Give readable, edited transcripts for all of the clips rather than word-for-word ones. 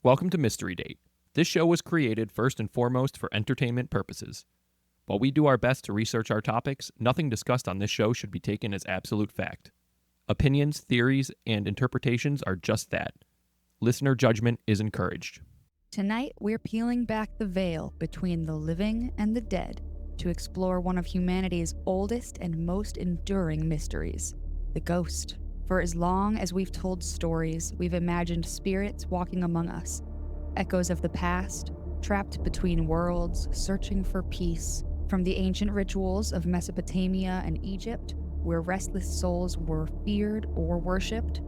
Welcome to Mystery Date. This show was created first and foremost for entertainment purposes. While we do our best to research our topics, nothing discussed on this show should be taken as absolute fact. Opinions, theories, and interpretations are just that. Listener judgment is encouraged. Tonight, we're peeling back the veil between the living and the dead to explore one of humanity's oldest and most enduring mysteries, the ghost. For as long as we've told stories, we've imagined spirits walking among us, echoes of the past, trapped between worlds, searching for peace. From the ancient rituals of Mesopotamia and Egypt, where restless souls were feared or worshipped,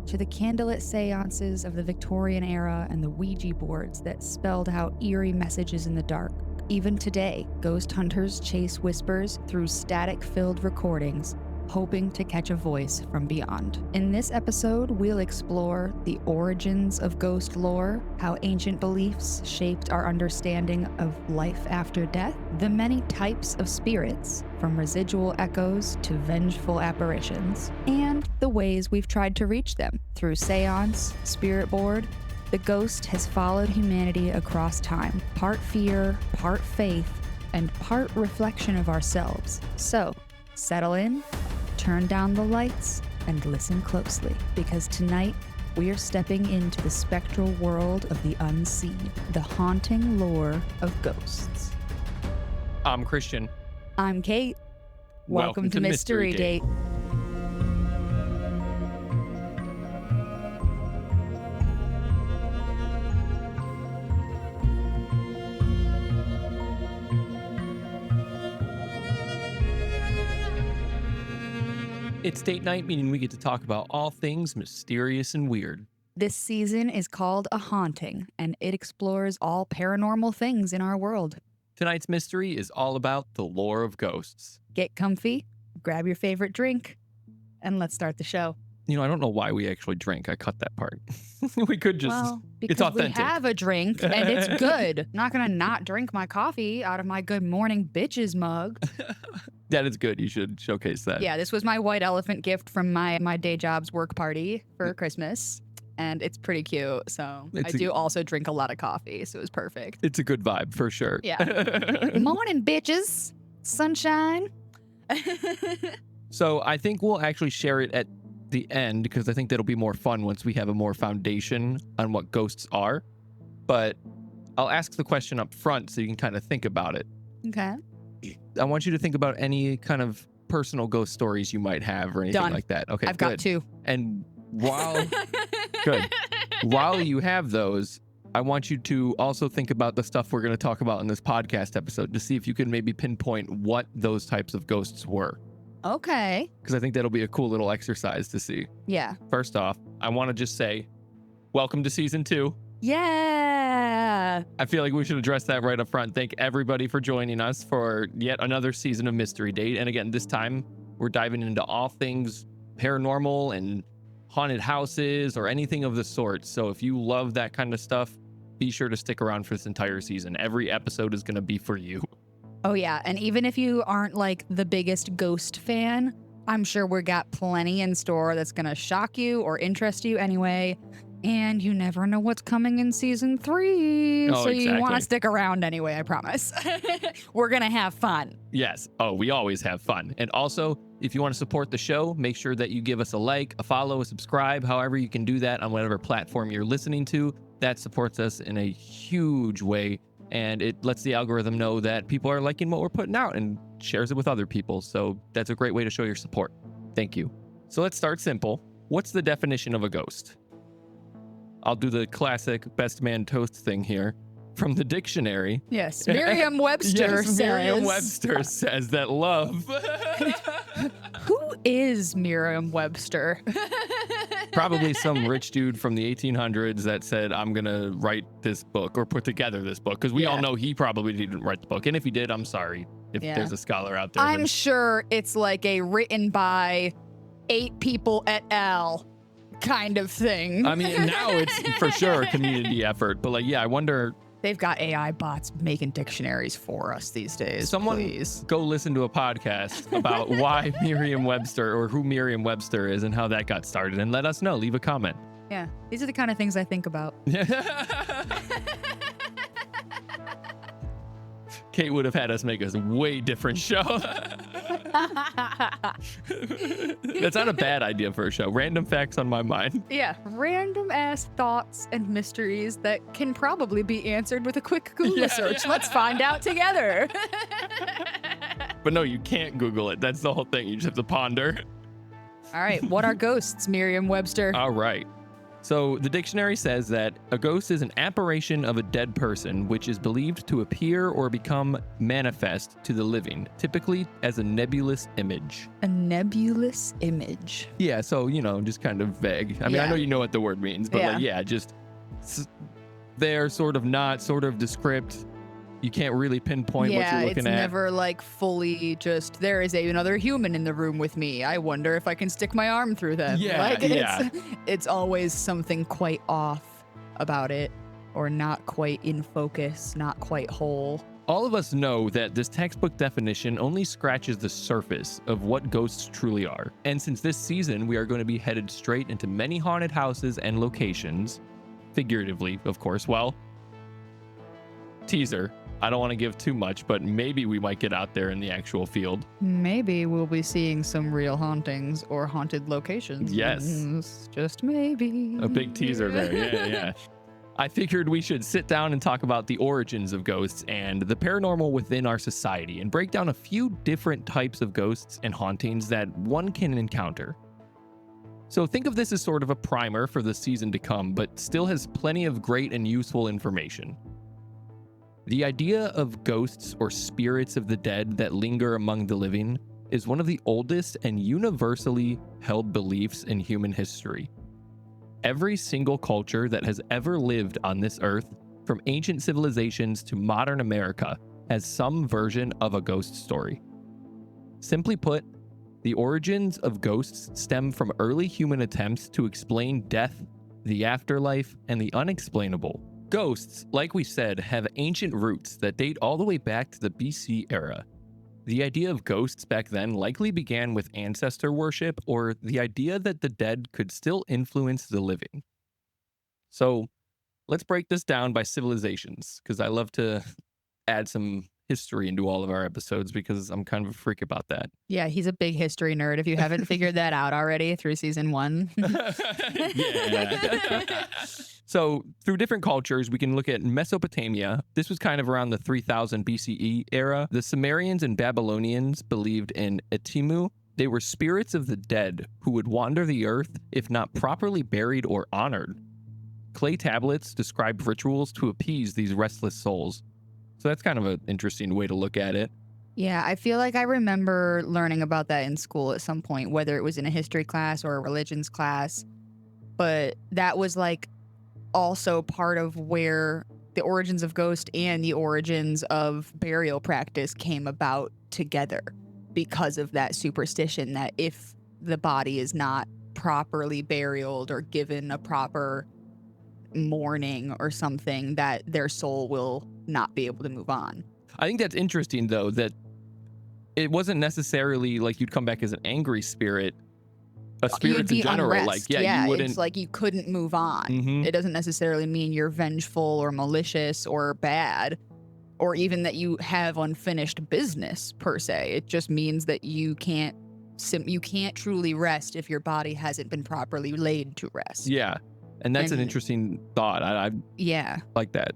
to the candlelit seances of the Victorian era and the Ouija boards that spelled out eerie messages in the dark. Even today, ghost hunters chase whispers through static-filled recordings, hoping to catch a voice from beyond. In this episode, we'll explore the origins of ghost lore, how ancient beliefs shaped our understanding of life after death, the many types of spirits, from residual echoes to vengeful apparitions, and the ways we've tried to reach them. Through seance, spirit board, the ghost has followed humanity across time, part fear, part faith, and part reflection of ourselves. So, settle in, turn down the lights, and listen closely, because tonight we are stepping into the spectral world of the unseen, the haunting lore of ghosts. I'm Christian. I'm Kate. Welcome to Mystery Date. It's date night, meaning we get to talk about all things mysterious and weird. This season is called A Haunting, and it explores all paranormal things in our world. Tonight's mystery is all about the lore of ghosts. Get comfy, grab your favorite drink, and let's start the show. You know, I don't know why we actually drink. I cut that part. We could just, well, because it's authentic. We have a drink, and it's good. I'm not going to not drink my coffee out of my Good Morning Bitches mug. That is good. You should showcase that. Yeah, this was my white elephant gift from my day job's work party for Christmas, and it's pretty cute. So I do also drink a lot of coffee, so it was perfect. It's a good vibe for sure. Yeah. Morning, bitches. Sunshine. So I think we'll actually share it at the end, because I think that'll be more fun once we have a more foundation on what ghosts are. But I'll ask the question up front so you can kind of think about it. Okay. I want you to think about any kind of personal ghost stories you might have or anything like that. Okay, I've got two. And while while you have those, I want you to also think about the stuff we're going to talk about in this podcast episode to see if you can maybe pinpoint what those types of ghosts were. Okay. Because I think that'll be a cool little exercise to see. Yeah. First off, I want to just say, welcome to season 2. Yeah. I feel like we should address that right up front. Thank everybody for joining us for yet another season of Mystery Date. And again, this time we're diving into all things paranormal and haunted houses or anything of the sort. So if you love that kind of stuff, be sure to stick around for this entire season. Every episode is going to be for you. Oh, yeah. And even if you aren't like the biggest ghost fan, I'm sure we got plenty in store that's going to shock you or interest you anyway. And you never know what's coming in season 3. Oh, so exactly. You want to stick around anyway, I promise. We're going to have fun. Yes. Oh, we always have fun. And also, if you want to support the show, make sure that you give us a like, a follow, a subscribe, however you can do that on whatever platform you're listening to. That supports us in a huge way. And it lets the algorithm know that people are liking what we're putting out and shares it with other people. So that's a great way to show your support. Thank you. So let's start simple. What's the definition of a ghost? I'll do the classic best man toast thing here. From the dictionary. Yes, Merriam-Webster says. Merriam-Webster says that love. Who is Merriam-Webster? Probably some rich dude from the 1800s that said, I'm going to write this book or put together this book. Because we all know he probably didn't write the book. And if he did, I'm sorry. If there's a scholar out there. I'm sure it's like a written by 8 people et al. Kind of thing. I mean, now it's for sure a community effort. But like, yeah, I wonder. They've got AI bots making dictionaries for us these days. Please go listen to a podcast about why Merriam-Webster or who Merriam-Webster is and how that got started, and let us know. Leave a comment. Yeah, these are the kind of things I think about. Kate would have had us make a way different show. That's not a bad idea for a show. Random facts on my mind. Yeah, random ass thoughts and mysteries that can probably be answered with a quick Google search. Yeah. Let's find out together. But no, you can't Google it. That's the whole thing. You just have to ponder. All right, what are ghosts, Merriam-Webster? All right. So the dictionary says that a ghost is an apparition of a dead person which is believed to appear or become manifest to the living, typically as a nebulous image. A nebulous image. Yeah, so, just kind of vague. I mean, I know you know what the word means, but just there, sort of not, sort of descript. You can't really pinpoint what you're looking at. Yeah, it's never like fully just, there is another human in the room with me. I wonder if I can stick my arm through them. Yeah, It's always something quite off about it, or not quite in focus, not quite whole. All of us know that this textbook definition only scratches the surface of what ghosts truly are. And since this season, we are going to be headed straight into many haunted houses and locations, figuratively, of course. Well, teaser. I don't want to give too much, but maybe we might get out there in the actual field. Maybe we'll be seeing some real hauntings or haunted locations. Yes. Just maybe. A big teaser there. Yeah. I figured we should sit down and talk about the origins of ghosts and the paranormal within our society and break down a few different types of ghosts and hauntings that one can encounter. So think of this as sort of a primer for the season to come, but still has plenty of great and useful information. The idea of ghosts or spirits of the dead that linger among the living is one of the oldest and universally held beliefs in human history. Every single culture that has ever lived on this earth, from ancient civilizations to modern America, has some version of a ghost story. Simply put, the origins of ghosts stem from early human attempts to explain death, the afterlife, and the unexplainable. Ghosts, like we said, have ancient roots that date all the way back to the BC era. The idea of ghosts back then likely began with ancestor worship or the idea that the dead could still influence the living. So let's break this down by civilizations, because I love to add some history into all of our episodes because I'm kind of a freak about that. Yeah, he's a big history nerd. If you haven't figured that out already through season 1. Yeah. So through different cultures, we can look at Mesopotamia. This was kind of around the 3000 BCE era. The Sumerians and Babylonians believed in Atimu. They were spirits of the dead who would wander the earth if not properly buried or honored. Clay tablets describe rituals to appease these restless souls. So that's kind of an interesting way to look at it. Yeah, I feel like I remember learning about that in school at some point, whether it was in a history class or a religions class. But that was like also part of where the origins of ghost and the origins of burial practice came about together, because of that superstition that if the body is not properly buried or given a proper mourning or something, that their soul will not be able to move on. I think that's interesting, though, that it wasn't necessarily like you'd come back as an angry spirit. A spirit in general, unrest. like, you wouldn't. It's like you couldn't move on. Mhm. It doesn't necessarily mean you're vengeful or malicious or bad, or even that you have unfinished business per se. It just means that you can't truly rest if your body hasn't been properly laid to rest. Yeah. And that's an interesting thought. I like that.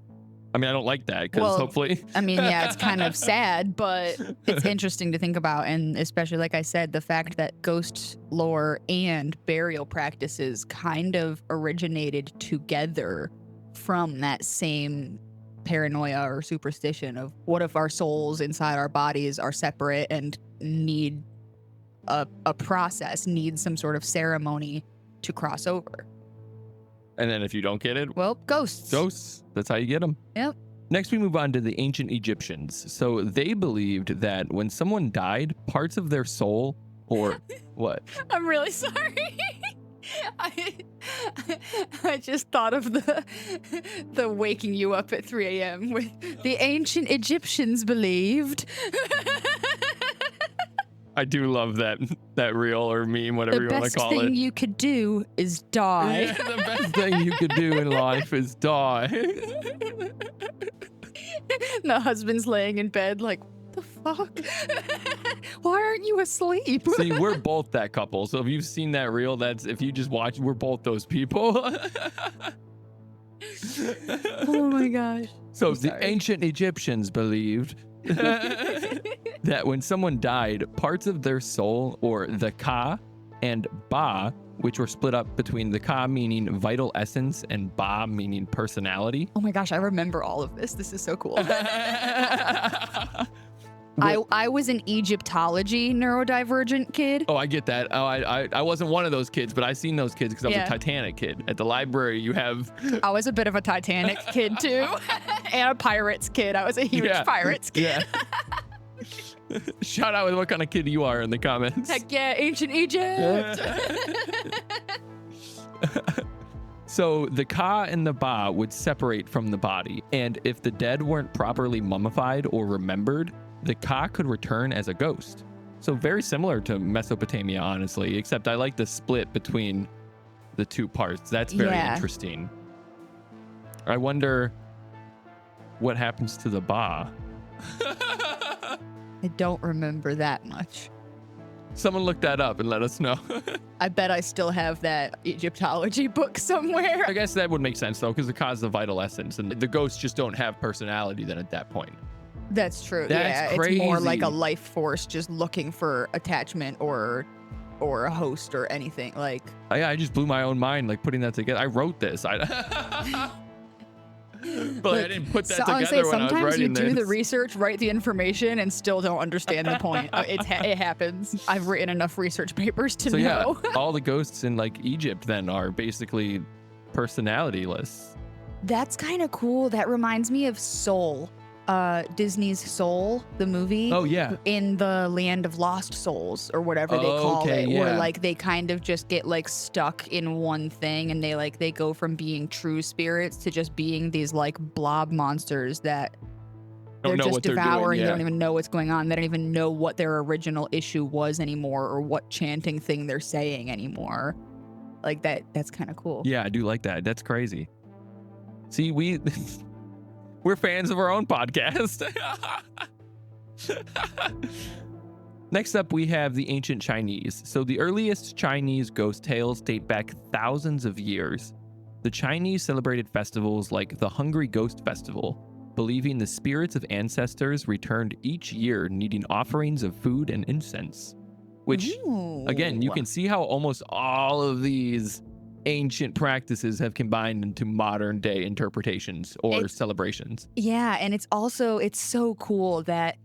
I mean, I don't like that because hopefully. I mean, yeah, it's kind of sad, but it's interesting to think about. And especially, like I said, the fact that ghost lore and burial practices kind of originated together from that same paranoia or superstition of what if our souls inside our bodies are separate and need a process, need some sort of ceremony to cross over. And then if you don't get it, well, ghosts. Ghosts. That's how you get them. Yep. Next, we move on to the ancient Egyptians. So they believed that when someone died, parts of their soul, or what? I'm really sorry. I just thought of the waking you up at 3 a.m. with the ancient Egyptians believed. I do love that reel or meme, whatever you want to call The best it. thing you could do is die. Yeah, the best thing you could do in life is die. The husband's laying in bed like, what the fuck? Why aren't you asleep? See, we're both that couple. So if you've seen that reel, if you just watch, we're both those people. Oh my gosh. So the ancient Egyptians believed that when someone died, parts of their soul, or the ka, and ba, which were split up between the ka meaning vital essence and ba meaning personality. Oh my gosh, I remember all of this. This is so cool. I was an Egyptology neurodivergent kid. Oh, I get that. Oh, I wasn't one of those kids, but I seen those kids because I was a Titanic kid. At the library, you have... I was a bit of a Titanic kid too, and a Pirates kid. I was a huge Pirates kid. Yeah. Shout out with what kind of kid you are in the comments. Heck yeah, ancient Egypt. So the ka and the ba would separate from the body, and if the dead weren't properly mummified or remembered, the ka could return as a ghost. So very similar to Mesopotamia, honestly, except I like the split between the two parts. That's very interesting. I wonder what happens to the ba. I don't remember that much. Someone look that up and let us know. I bet I still have that Egyptology book somewhere. I guess that would make sense, though, because the ka is the vital essence, and the ghosts just don't have personality then at that point. That's true. That's crazy. It's more like a crazy. life force just looking for attachment or a host or anything. Like, I just blew my own mind, like, putting that together. I wrote this. But I didn't put that together honestly, when I was sometimes you writing do the this. research, write the information, and still don't understand the point. It happens. I've written enough research papers to know. Yeah, all the ghosts in, like, Egypt then are basically personalityless. That's kind of cool. That reminds me of Soul. Disney's Soul, the movie. Oh, yeah. In the land of lost souls or whatever they call it, where like they kind of just get like stuck in one thing, and they go from being true spirits to just being these like blob monsters that they're just devouring. They don't even know what's going on. They don't even know what their original issue was anymore, or what chanting thing they're saying anymore. Like that's kind of cool. Yeah, I do like that. That's crazy. See, we're fans of our own podcast. Next up, we have the ancient Chinese. So the earliest Chinese ghost tales date back thousands of years. The Chinese celebrated festivals like the Hungry Ghost Festival, believing the spirits of ancestors returned each year needing offerings of food and incense. Which, again, you can see how almost all of these ancient practices have combined into modern day interpretations or celebrations. Yeah, and it's so cool that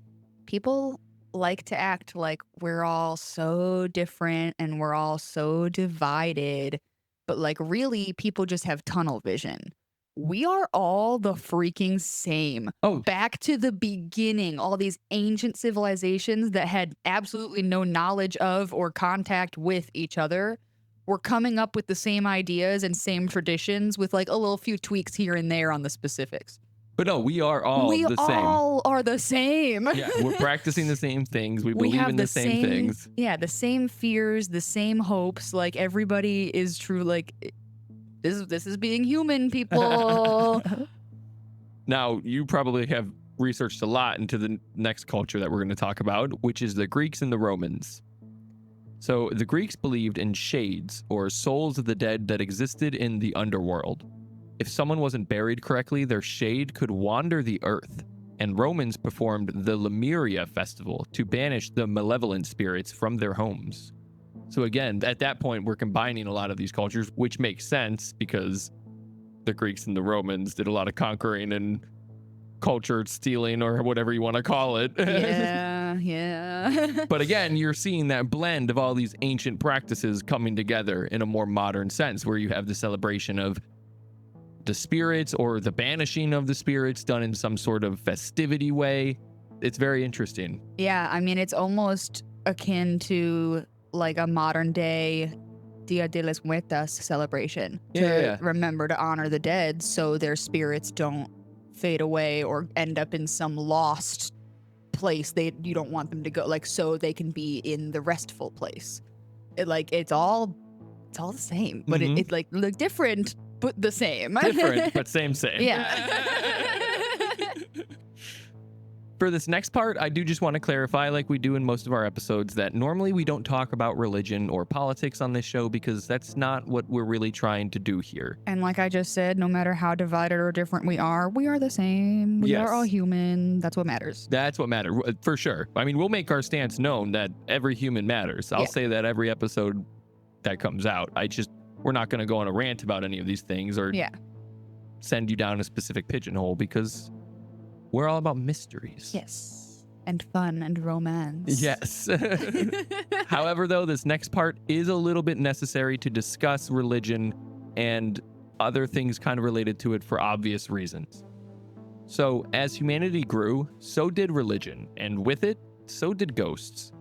people like to act like we're all so different and we're all so divided, but like really people just have tunnel vision. We are all the freaking same. Oh, back to the beginning, all these ancient civilizations that had absolutely no knowledge of or contact with each other. We're coming up with the same ideas and same traditions with like a little few tweaks here and there on the specifics. but no, we are all the same. We all are the same. Yeah, we're practicing the same things. We believe in the same things. Yeah, the same fears, the same hopes. Like everybody is true. Like this is being human, people. Now, you probably have researched a lot into the next culture that we're going to talk about, which is the Greeks and the Romans. So the Greeks believed in shades, or souls of the dead that existed in the underworld. If someone wasn't buried correctly, their shade could wander the earth, and Romans performed the Lemuria festival to banish the malevolent spirits from their homes. So again, at that point, we're combining a lot of these cultures, which makes sense because the Greeks and the Romans did a lot of conquering and culture stealing, or whatever you want to call it. Yeah. But again, you're seeing that blend of all these ancient practices coming together in a more modern sense, where you have the celebration of the spirits or the banishing of the spirits done in some sort of festivity way. It's very interesting. Yeah, I mean, it's almost akin to like a modern day Dia de los Muertos celebration to remember to honor the dead so their spirits don't fade away or end up in some lost place you don't want them to go, like, so they can be in the restful place. It's all the same, but Mhm. it's like different but the same. Different, but same. Yeah. For this next part, I do just want to clarify, like we do in most of our episodes, that normally we don't talk about religion or politics on this show because that's not what we're really trying to do here. And like I just said, no matter how divided or different we are the same. We Yes. are all human. That's what matters. That's what matters, for sure. I mean, we'll make our stance known that every human matters. I'll say that every episode that comes out. We're not going to go on a rant about any of these things or send you down a specific pigeonhole because we're all about mysteries. Yes. And fun and romance. Yes. However, though, this next part is a little bit necessary to discuss religion and other things kind of related to it for obvious reasons. So, as humanity grew, so did religion, and with it, so did ghosts.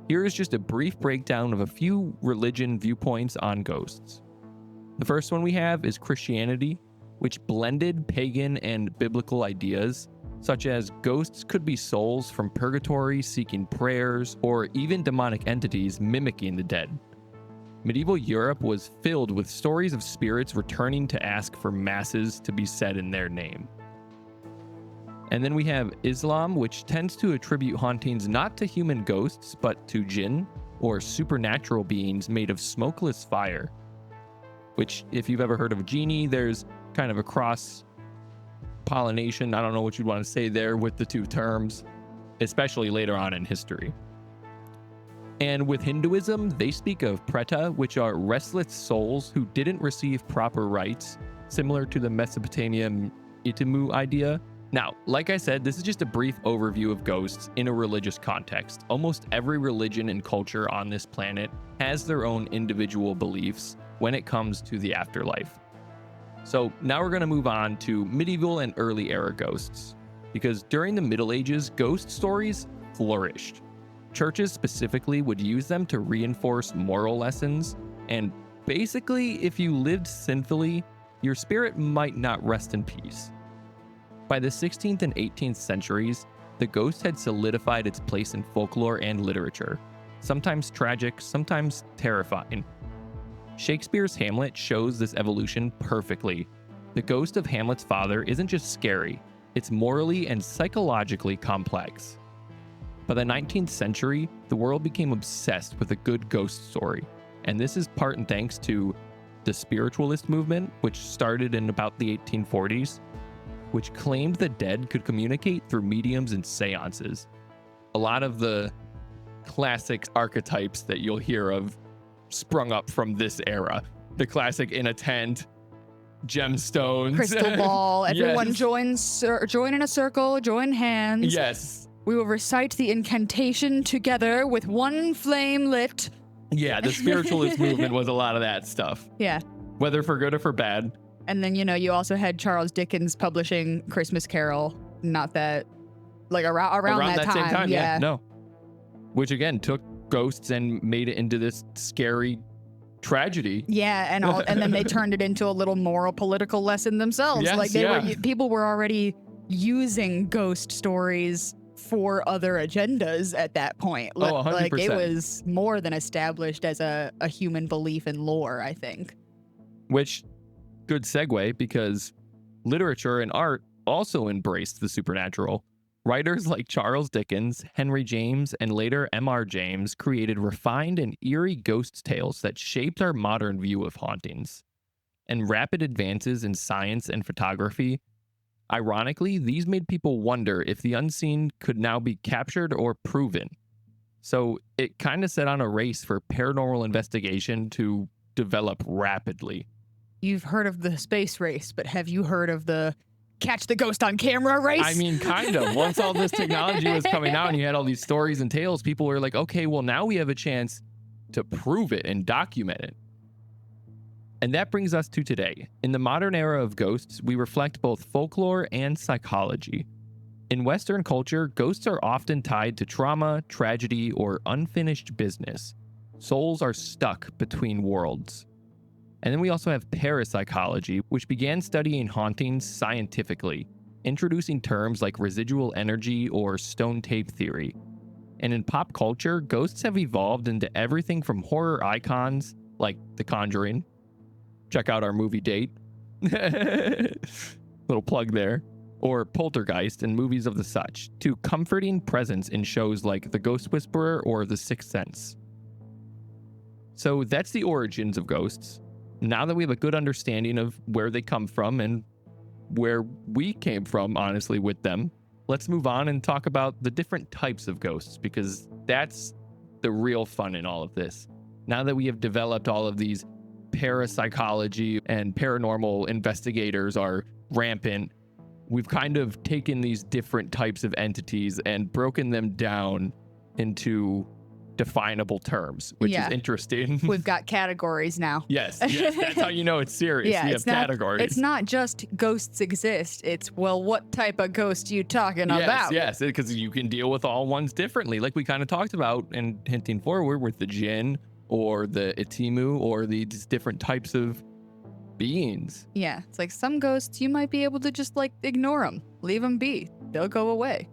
Here is just a brief breakdown of a few religion viewpoints on ghosts. The first one we have is Christianity, which blended pagan and biblical ideas, such as ghosts could be souls from purgatory seeking prayers, or even demonic entities mimicking the dead. Medieval Europe was filled with stories of spirits returning to ask for masses to be said in their name. And then we have Islam, which tends to attribute hauntings not to human ghosts, but to jinn, or supernatural beings made of smokeless fire. Which, if you've ever heard of a genie, there's kind of a cross-pollination, I don't know what you'd want to say there, with the two terms, especially later on in history. And with Hinduism, they speak of preta, which are restless souls who didn't receive proper rites, similar to the Mesopotamian itimu idea. Now, like I said, this is just a brief overview of ghosts in a religious context. Almost every religion and culture on this planet has their own individual beliefs when it comes to the afterlife. So now we're going to move on to medieval and early era ghosts, because during the Middle Ages, ghost stories flourished. Churches specifically would use them to reinforce moral lessons, and basically, if you lived sinfully, your spirit might not rest in peace. By the 16th and 18th centuries, the ghost had solidified its place in folklore and literature, sometimes tragic, sometimes terrifying. Shakespeare's Hamlet shows this evolution perfectly. The ghost of Hamlet's father isn't just scary, it's morally and psychologically complex. By the 19th century, the world became obsessed with a good ghost story, and this is part and thanks to the spiritualist movement, which started in about the 1840s, which claimed the dead could communicate through mediums and seances. A lot of the classic archetypes that you'll hear of sprung up from this era. The classic in a tent, gemstones, crystal ball, everyone Yes. join in a circle, join hands. Yes. We will recite the incantation together with one flame lit. Yeah, the spiritualist movement was a lot of that stuff, Yeah. whether for good or for bad. And then, you also had Charles Dickens publishing Christmas Carol, not that, like around that time. Same time, yeah. No. Which again took ghosts and made it into this scary tragedy. Yeah, and then they turned it into a little moral political lesson themselves. Yes, Like people were already using ghost stories for other agendas at that point. 100%. Like it was more than established as a human belief in lore, I think. Which, good segue, because literature and art also embraced the supernatural. Writers like Charles Dickens, Henry James, and later M.R. James created refined and eerie ghost tales that shaped our modern view of hauntings. And rapid advances in science and photography, ironically, these made people wonder if the unseen could now be captured or proven. So it kind of set on a race for paranormal investigation to develop rapidly. You've heard of the space race, but have you heard of the catch the ghost on camera race? I mean, kind of. Once all this technology was coming out and you had all these stories and tales, people were like, okay, well, now we have a chance to prove it and document it. And that brings us to today. In the modern era of ghosts, we reflect both folklore and psychology. In Western culture, ghosts are often tied to trauma, tragedy, or unfinished business. Souls are stuck between worlds. And then we also have parapsychology, which began studying hauntings scientifically. introducing terms like residual energy or stone tape theory. And in pop culture, ghosts have evolved into everything from horror icons like The Conjuring. Check out our movie date. Little plug there. Or Poltergeist in movies of the such, to comforting presence in shows like The Ghost Whisperer or The Sixth Sense. So that's the origins of ghosts. Now that we have a good understanding of where they come from and where we came from, honestly, with them, let's move on and talk about the different types of ghosts, because that's the real fun in all of this. Now that we have developed all of these parapsychology and paranormal investigators are rampant, we've kind of taken these different types of entities and broken them down into definable terms, which is interesting. We've got categories now. Yes, that's how you know it's serious. Yeah, we have categories. It's not just ghosts exist. It's, well, what type of ghost are you talking about? Yes, because you can deal with all ones differently, like we kind of talked about and hinting forward with the Jinn or the Itimu or these different types of beings. Yeah, it's like some ghosts, you might be able to just like ignore them, leave them be. They'll go away.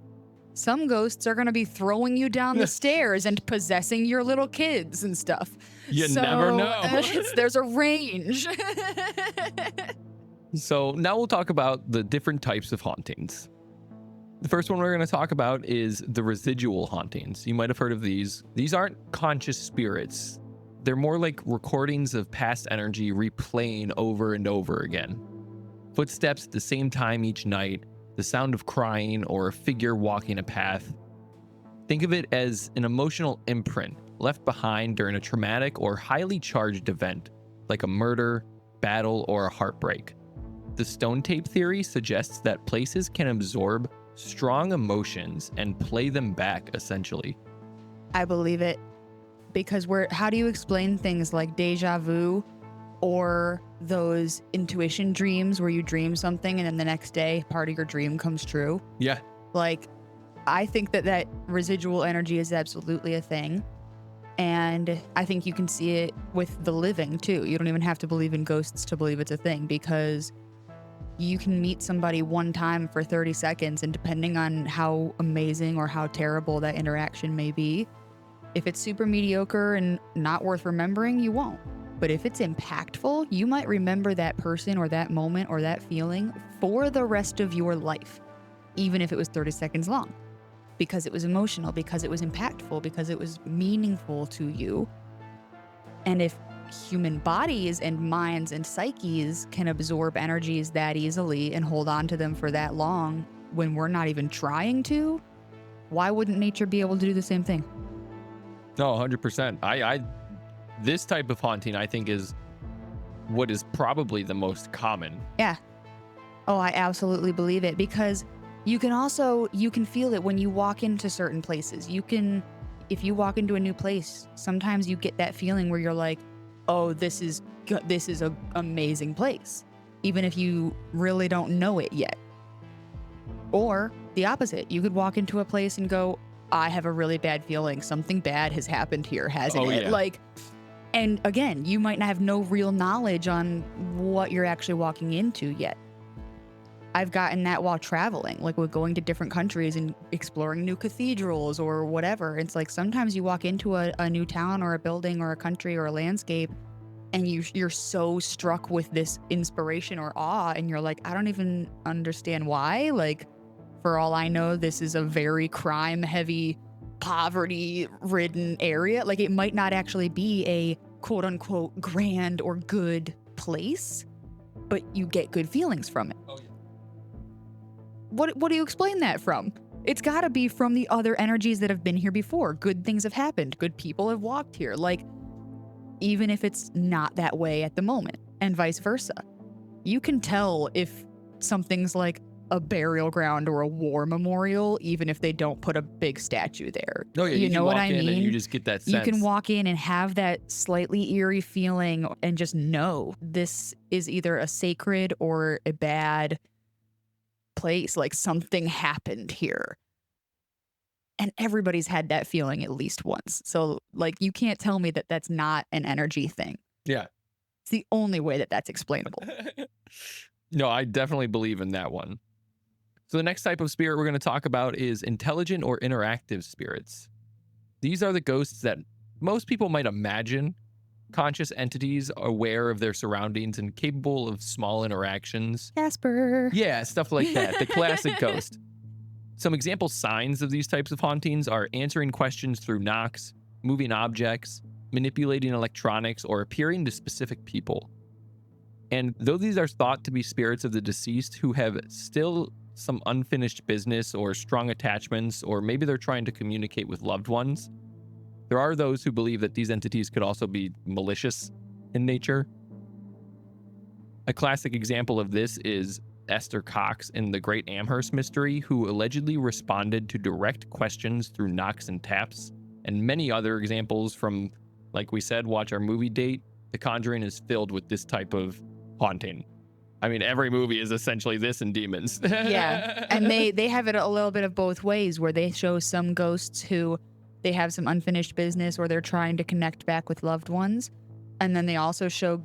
Some ghosts are going to be throwing you down the stairs and possessing your little kids and stuff. You never know. There's a range. So now we'll talk about the different types of hauntings. The first one we're going to talk about is the residual hauntings. You might have heard of these. These aren't conscious spirits. They're more like recordings of past energy replaying over and over again. Footsteps at the same time each night, the sound of crying, or a figure walking a path. Think of it as an emotional imprint left behind during a traumatic or highly charged event, like a murder, battle, or a heartbreak. The stone tape theory suggests that places can absorb strong emotions and play them back, essentially. I believe it. Because how do you explain things like deja vu or those intuition dreams where you dream something and then the next day part of your dream comes true? Yeah. Like, I think that residual energy is absolutely a thing. And I think you can see it with the living too. You don't even have to believe in ghosts to believe it's a thing, because you can meet somebody one time for 30 seconds, and depending on how amazing or how terrible that interaction may be, if it's super mediocre and not worth remembering, you won't. But if it's impactful, you might remember that person or that moment or that feeling for the rest of your life, even if it was 30 seconds long, because it was emotional, because it was impactful, because it was meaningful to you. And if human bodies and minds and psyches can absorb energies that easily and hold on to them for that long when we're not even trying to, why wouldn't nature be able to do the same thing? No, 100%. This type of haunting, I think, is what is probably the most common. Yeah. Oh, I absolutely believe it, because you can feel it when you walk into certain places. If you walk into a new place, sometimes you get that feeling where you're like, oh, this is an amazing place, even if you really don't know it yet. Or the opposite. You could walk into a place and go, I have a really bad feeling. Something bad has happened here, hasn't it? Yeah. And again, you might not have no real knowledge on what you're actually walking into yet. I've gotten that while traveling, like with going to different countries and exploring new cathedrals or whatever. It's like sometimes you walk into a new town or a building or a country or a landscape, and you're so struck with this inspiration or awe, and you're like, I don't even understand why. Like, for all I know, this is a very crime-heavy, poverty-ridden area. Like, it might not actually be a quote-unquote grand or good place, but you get good feelings from it. Oh, yeah. What do you explain that from? It's got to be from the other energies that have been here before. Good things have happened. Good people have walked here. Like, even if it's not that way at the moment, and vice versa. You can tell if something's like a burial ground or a war memorial, even if they don't put a big statue there. Oh, yeah, you know what I mean? And you just get that sense. You can walk in and have that slightly eerie feeling and just know this is either a sacred or a bad place. Like, something happened here. And everybody's had that feeling at least once. So, like, you can't tell me that that's not an energy thing. Yeah. It's the only way that that's explainable. No, I definitely believe in that one. So the next type of spirit we're going to talk about is intelligent or interactive spirits. These are the ghosts that most people might imagine conscious entities aware of their surroundings and capable of small interactions. Jasper. Yeah, stuff like that. The classic ghost. Some example signs of these types of hauntings are answering questions through knocks, moving objects, manipulating electronics, or appearing to specific people. And though these are thought to be spirits of the deceased who have still some unfinished business or strong attachments, or maybe they're trying to communicate with loved ones, there are those who believe that these entities could also be malicious in nature. A classic example of this is Esther Cox in the Great Amherst Mystery, who allegedly responded to direct questions through knocks and taps, and many other examples from, like we said, watch our movie date. The Conjuring is filled with this type of haunting. I mean, every movie is essentially this and demons. Yeah, and they have it a little bit of both ways, where they show some ghosts who they have some unfinished business or they're trying to connect back with loved ones, and then they also show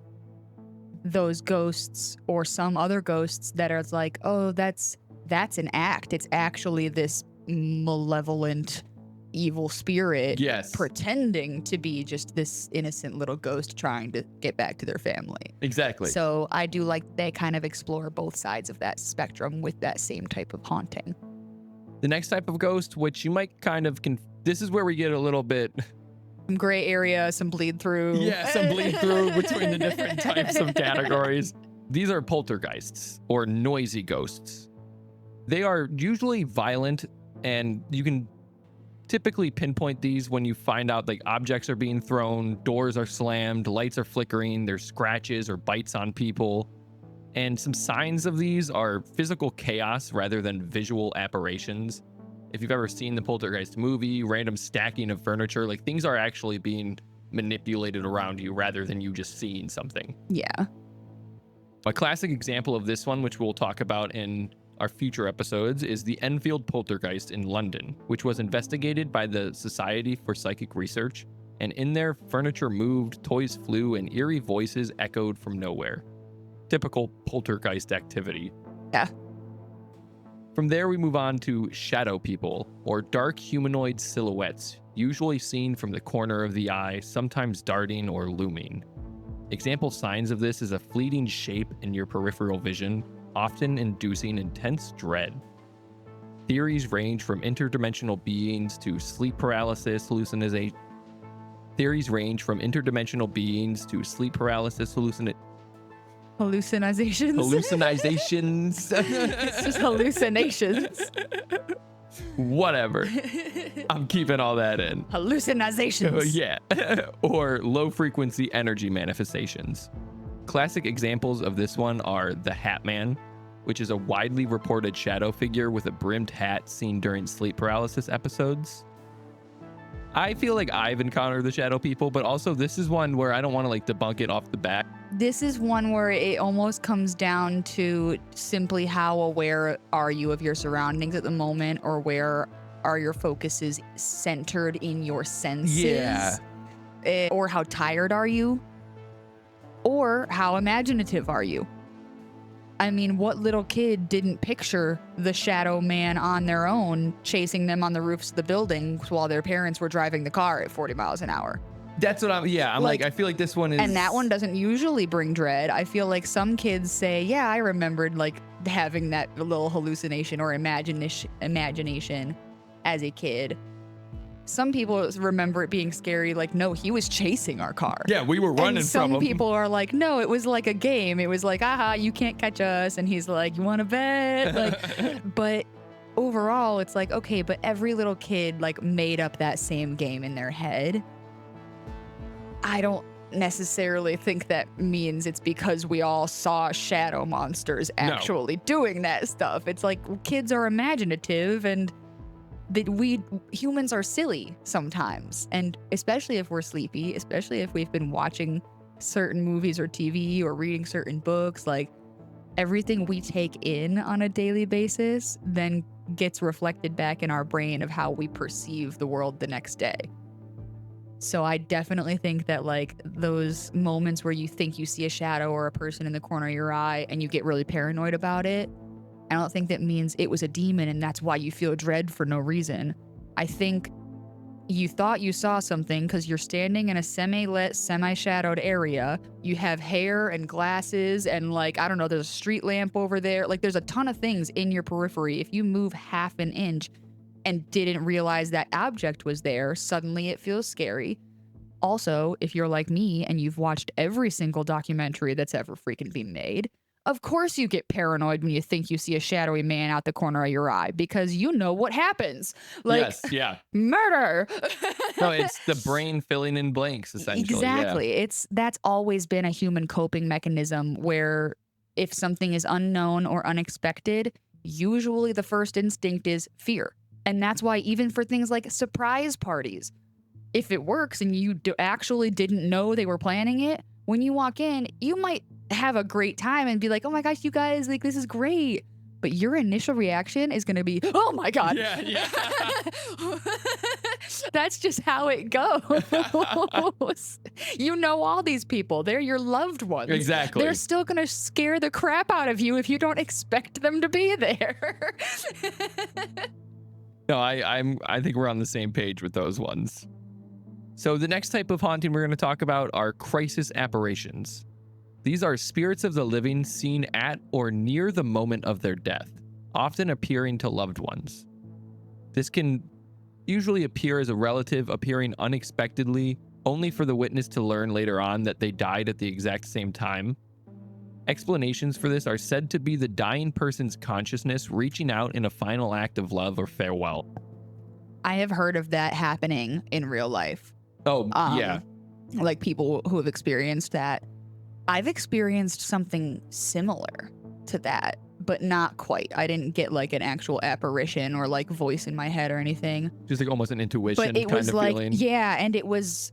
those ghosts or some other ghosts that are like, oh, that's an act. It's actually this malevolent evil spirit pretending to be just this innocent little ghost trying to get back to their family. Exactly. So I do like they kind of explore both sides of that spectrum with that same type of haunting. The next type of ghost, which you might kind of this is where we get a little bit some gray area, some bleed through. Yeah, some bleed through between the different types of categories. These are poltergeists or noisy ghosts. They are usually violent, and you can typically pinpoint these when you find out like objects are being thrown, doors are slammed, lights are flickering, there's scratches or bites on people. And some signs of these are physical chaos rather than visual apparitions. If you've ever seen the Poltergeist movie, random stacking of furniture, like things are actually being manipulated around you rather than you just seeing something. Yeah. A classic example of this one, which we'll talk about in our future episodes, is the Enfield Poltergeist in London, which was investigated by the Society for Psychic Research. And in there, furniture moved, toys flew, and eerie voices echoed from nowhere. Typical poltergeist activity. Yeah. From there, we move on to shadow people, or dark humanoid silhouettes, usually seen from the corner of the eye, sometimes darting or looming. Example signs of this is a fleeting shape in your peripheral vision, often inducing intense dread. Theories range from interdimensional beings to sleep paralysis, hallucinations. Hallucinations. It's just hallucinations. Whatever. I'm keeping all that in. Hallucinations. Yeah. Or low frequency energy manifestations. Classic examples of this one are the Hat Man, which is a widely reported shadow figure with a brimmed hat seen during sleep paralysis episodes. I feel like I've encountered the shadow people, but also this is one where I don't want to like debunk it off the bat. This is one where it almost comes down to simply how aware are you of your surroundings at the moment, or where are your focuses centered in your senses? Yeah. Or how tired are you? Or how imaginative are you? I mean, what little kid didn't picture the shadow man on their own chasing them on the roofs of the buildings while their parents were driving the car at 40 miles an hour? That's what I'm like, I feel like this one is... And that one doesn't usually bring dread. I feel like some kids say, yeah, I remembered like having that little hallucination or imagination as a kid. Some people remember it being scary, like, no, he was chasing our car. Yeah, we were running from him. Some people are like, no, it was like a game. It was like, aha, you can't catch us. And he's like, you want to bet? Like, but overall, it's like, okay, but every little kid like made up that same game in their head. I don't necessarily think that means it's because we all saw shadow monsters actually doing that stuff. It's like kids are imaginative, and that we humans are silly sometimes, and especially if we're sleepy, especially if we've been watching certain movies or TV or reading certain books, like everything we take in on a daily basis then gets reflected back in our brain of how we perceive the world the next day. So I definitely think that like those moments where you think you see a shadow or a person in the corner of your eye and you get really paranoid about it, I don't think that means it was a demon and that's why you feel dread for no reason. I think you thought you saw something because you're standing in a semi-lit, semi-shadowed area. You have hair and glasses and like, I don't know, there's a street lamp over there. Like there's a ton of things in your periphery. If you move half an inch and didn't realize that object was there, suddenly it feels scary. Also, if you're like me and you've watched every single documentary that's ever freaking been made, of course you get paranoid when you think you see a shadowy man out the corner of your eye because you know what happens. Like, yes, yeah. Murder. No, it's the brain filling in blanks, essentially. Exactly. Yeah. That's always been a human coping mechanism where if something is unknown or unexpected, usually the first instinct is fear. And that's why even for things like surprise parties, if it works and you actually didn't know they were planning it, when you walk in, you might have a great time and be like, oh my gosh, you guys, like, this is great. But your initial reaction is going to be, oh my God. Yeah. That's just how it goes. You know all these people. They're your loved ones. Exactly. They're still going to scare the crap out of you if you don't expect them to be there. No, I think we're on the same page with those ones. So the next type of haunting we're going to talk about are crisis apparitions. These are spirits of the living seen at or near the moment of their death, often appearing to loved ones. This can usually appear as a relative appearing unexpectedly, only for the witness to learn later on that they died at the exact same time. Explanations for this are said to be the dying person's consciousness reaching out in a final act of love or farewell. I have heard of that happening in real life. Oh, yeah. Like people who have experienced that. I've experienced something similar to that, but not quite. I didn't get like an actual apparition or like voice in my head or anything. Just like almost an intuition but it kind was of like, feeling. yeah, and it was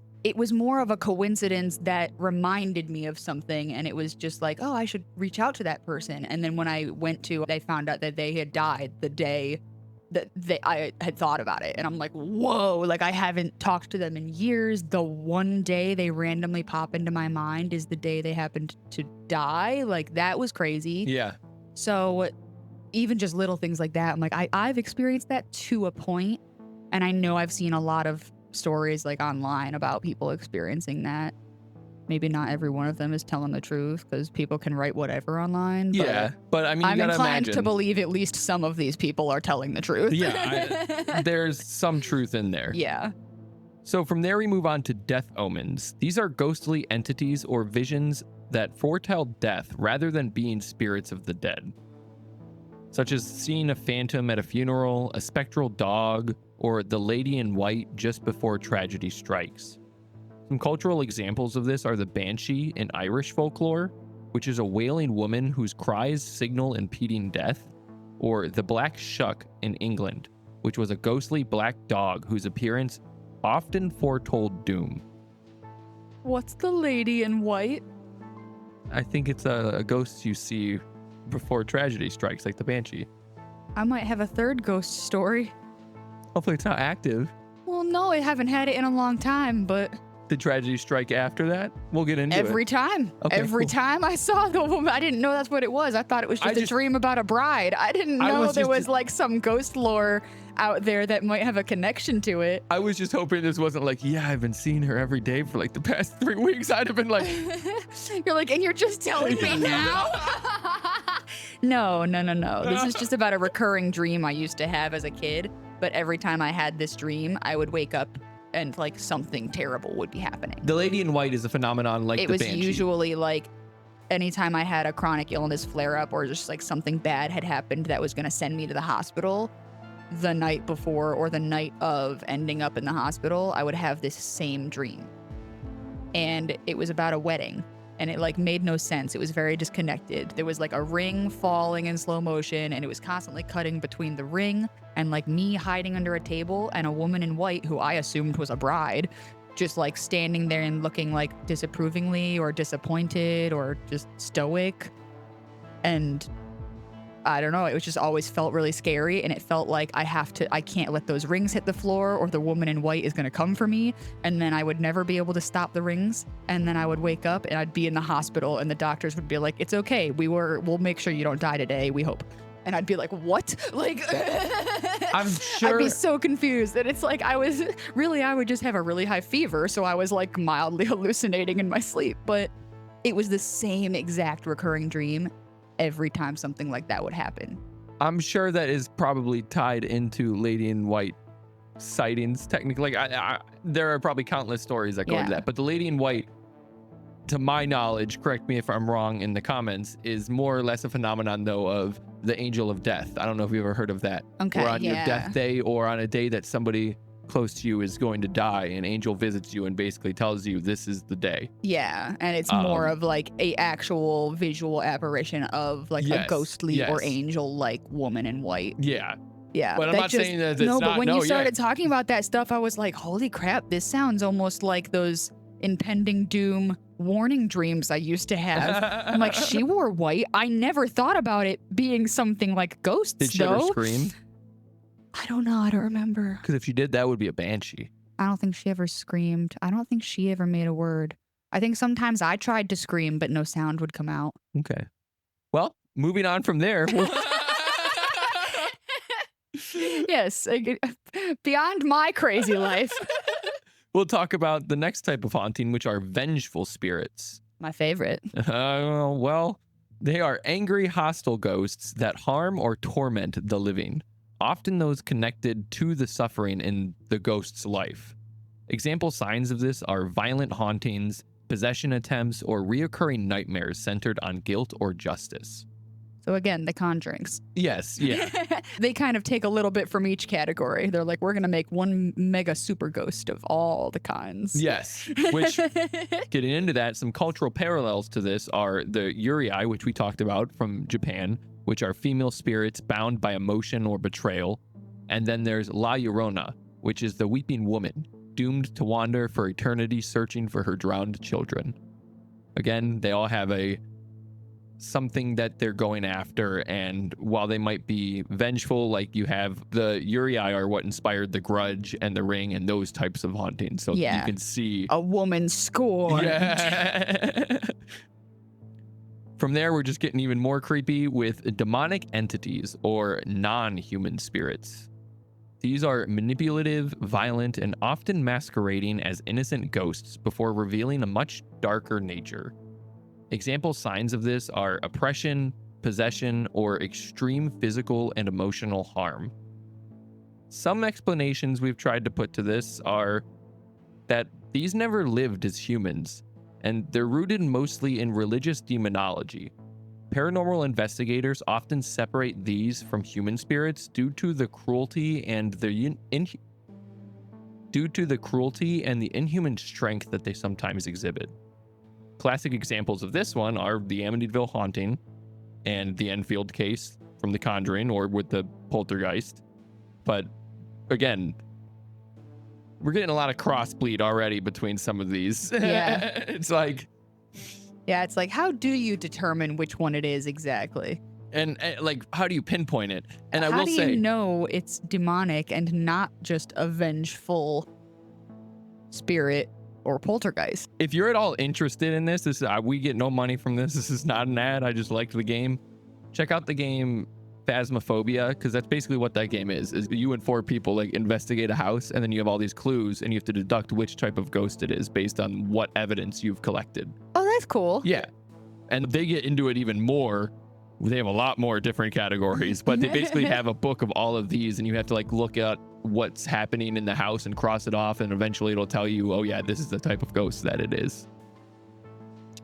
more of a coincidence that reminded me of something, and it was just like, oh, I should reach out to that person. And then when I went to, they found out that they had died the day that I had thought about it. And I'm like, whoa, like I haven't talked to them in years. The one day they randomly pop into my mind is the day they happened to die. Like that was crazy. Yeah. So even just little things like that, I'm like, I've experienced that to a point, and I know I've seen a lot of stories like online about people experiencing that. Maybe not every one of them is telling the truth because people can write whatever online. Yeah, but I mean, I'm gotta inclined imagine. to believe at least some of these people are telling the truth. Yeah, there's some truth in there. Yeah. So from there, we move on to death omens. These are ghostly entities or visions that foretell death rather than being spirits of the dead, such as seeing a phantom at a funeral, a spectral dog, or the lady in white just before tragedy strikes. Some cultural examples of this are the banshee in Irish folklore, which is a wailing woman whose cries signal impending death, or the black shuck in England, which was a ghostly black dog whose appearance often foretold doom. What's the lady in white? I think it's a ghost you see before tragedy strikes, like the banshee. I might have a third ghost story. Hopefully it's not active. Well, no, I haven't had it in a long time, but Did tragedy strike after that? We'll get into every it. time. Okay, every cool. time I saw the woman, I didn't know that's what it was. I thought it was just a dream about a bride. I didn't know there was like some ghost lore out there that might have a connection to it. I was just hoping this wasn't like, yeah, I've been seeing her every day for like the past 3 weeks. I'd have been like, You're like, and you're just telling me now? No. This is just about a recurring dream I used to have as a kid. But every time I had this dream, I would wake up and like something terrible would be happening. the lady in white is a phenomenon like It the was banshee. usually like anytime I had a chronic illness flare up or just like something bad had happened that was going to send me to the hospital the night before or the night of ending up in the hospital, I would have this same dream. And it was about a wedding, and it like made no sense. It was very disconnected. There was like a ring falling in slow motion, and it was constantly cutting between the ring and like me hiding under a table and a woman in white who I assumed was a bride just like standing there and looking like disapprovingly or disappointed or just stoic. And I don't know, it was just always felt really scary, and it felt like I can't let those rings hit the floor or the woman in white is going to come for me, and then I would never be able to stop the rings, and then I would wake up and I'd be in the hospital and the doctors would be like, it's okay, we'll make sure you don't die today, we hope. And I'd be like, what? Like, I'm sure. I'd be so confused. And it's like, I would just have a really high fever. So I was like mildly hallucinating in my sleep. But it was the same exact recurring dream every time something like that would happen. I'm sure that is probably tied into Lady in White sightings. Technically, there are probably countless stories that go into that. But the Lady in White, to my knowledge, correct me if I'm wrong in the comments, is more or less a phenomenon, though, of the angel of death. I don't know if you've ever heard of that. Okay, or on your death day, or on a day that somebody close to you is going to die, an angel visits you and basically tells you this is the day. Yeah, and it's more of like a actual visual apparition of like a ghostly or angel-like woman in white. Yeah. Yeah, but I'm not saying that it's not. But when you started talking about that stuff, I was like, holy crap, this sounds almost like those impending doom warning dreams I used to have. I'm like, she wore white. I never thought about it being something like ghosts, Did she ever scream? I don't know. I don't remember. Because if she did, that would be a banshee. I don't think she ever screamed. I don't think she ever made a word. I think sometimes I tried to scream, but no sound would come out. Okay. Well, moving on from there. Yes, beyond my crazy life. We'll talk about the next type of haunting, which are vengeful spirits. My favorite. Well, they are angry, hostile ghosts that harm or torment the living, often those connected to the suffering in the ghost's life. Example signs of this are violent hauntings, possession attempts, or reoccurring nightmares centered on guilt or justice. So again, the Conjurings. Yes, yeah. They kind of take a little bit from each category. They're like, we're going to make one mega super ghost of all the kinds. Yes, which, getting into that, some cultural parallels to this are the Yurei, which we talked about from Japan, which are female spirits bound by emotion or betrayal. And then there's La Llorona, which is the weeping woman, doomed to wander for eternity searching for her drowned children. Again, they all have something that they're going after, and while they might be vengeful, like you have the Yurei are what inspired The Grudge and The Ring and those types of hauntings. So you can see a woman scorned. Yeah. From there, we're just getting even more creepy with demonic entities or non-human spirits. These are manipulative, violent, and often masquerading as innocent ghosts before revealing a much darker nature. Example signs of this are oppression, possession, or extreme physical and emotional harm. Some explanations we've tried to put to this are that these never lived as humans, and they're rooted mostly in religious demonology. Paranormal investigators often separate these from human spirits due to the cruelty and the inhuman strength that they sometimes exhibit. Classic examples of this one are the Amityville haunting and the Enfield case from The Conjuring, or with the poltergeist. But again, we're getting a lot of crossbleed already between some of these. Yeah. It's like, how do you determine which one it is exactly? And like, how do you pinpoint it? And how do you know it's demonic and not just a vengeful spirit or poltergeist? If you're at all interested in this is we get no money from this. This is not an ad. I just liked the game. Check out the game Phasmophobia, because that's basically what that game is you and 4 people like investigate a house, and then you have all these clues, and you have to deduct which type of ghost it is based on what evidence you've collected. Oh, that's cool. Yeah. And they get into it even more. They have a lot more different categories, but they basically have a book of all of these, and you have to like look at what's happening in the house and cross it off, and eventually it'll tell you, oh yeah, this is the type of ghost that it is.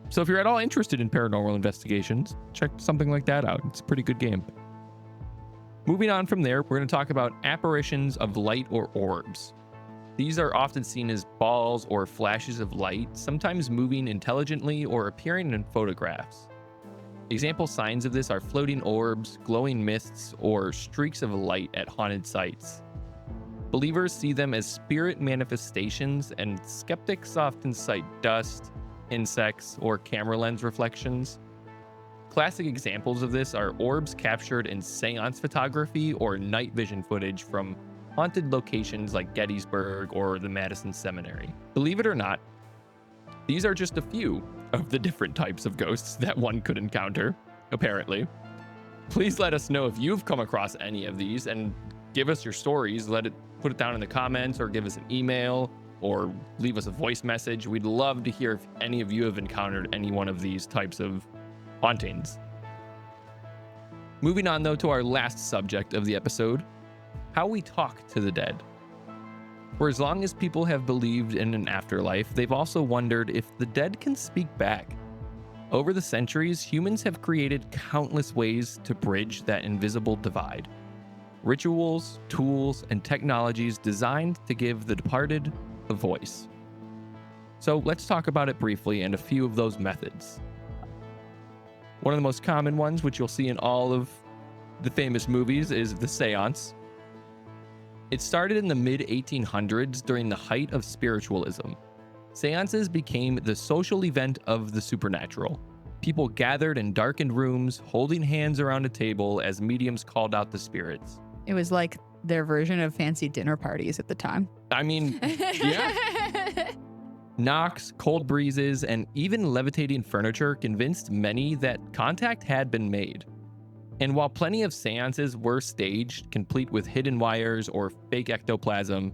So if you're at all interested in paranormal investigations, check something like that out. It's a pretty good game. Moving on from there, we're going to talk about apparitions of light or orbs. These are often seen as balls or flashes of light, sometimes moving intelligently or appearing in photographs. Example signs of this are floating orbs, glowing mists, or streaks of light at haunted sites. Believers see them as spirit manifestations, and skeptics often cite dust, insects, or camera lens reflections. Classic examples of this are orbs captured in seance photography or night vision footage from haunted locations like Gettysburg or the Madison Seminary. Believe it or not, these are just a few of the different types of ghosts that one could encounter, apparently. Please let us know if you've come across any of these and give us your stories. Put it down in the comments or give us an email or leave us a voice message. We'd love to hear if any of you have encountered any one of these types of hauntings. Moving on, though, to our last subject of the episode, how we talk to the dead. For as long as people have believed in an afterlife, they've also wondered if the dead can speak back. Over the centuries, humans have created countless ways to bridge that invisible divide. Rituals, tools, and technologies designed to give the departed a voice. So let's talk about it briefly and a few of those methods. One of the most common ones, which you'll see in all of the famous movies, is the seance. It started in the mid-1800s during the height of spiritualism. Seances became the social event of the supernatural. People gathered in darkened rooms, holding hands around a table as mediums called out the spirits. It was like their version of fancy dinner parties at the time. I mean, yeah. Knocks, cold breezes, and even levitating furniture convinced many that contact had been made. And while plenty of seances were staged, complete with hidden wires or fake ectoplasm,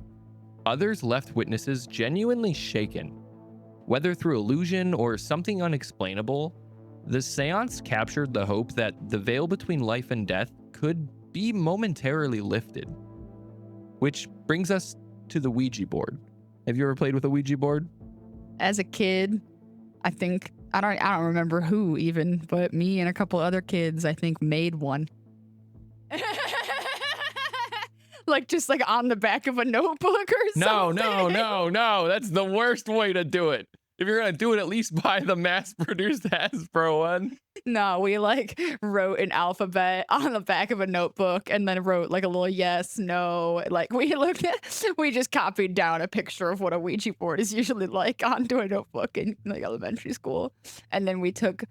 others left witnesses genuinely shaken. Whether through illusion or something unexplainable, the seance captured the hope that the veil between life and death could be momentarily lifted. Which brings us to the Ouija board. Have you ever played with a Ouija board? As a kid, I think, I don't remember who even, but me and a couple other kids, I think, made one. Just on the back of a notebook or something. No. That's the worst way to do it. If you're going to do it, at least buy the mass-produced Hasbro one. No, we wrote an alphabet on the back of a notebook and then wrote a little yes, no. We just copied down a picture of what a Ouija board is usually onto a notebook in elementary school. And then we took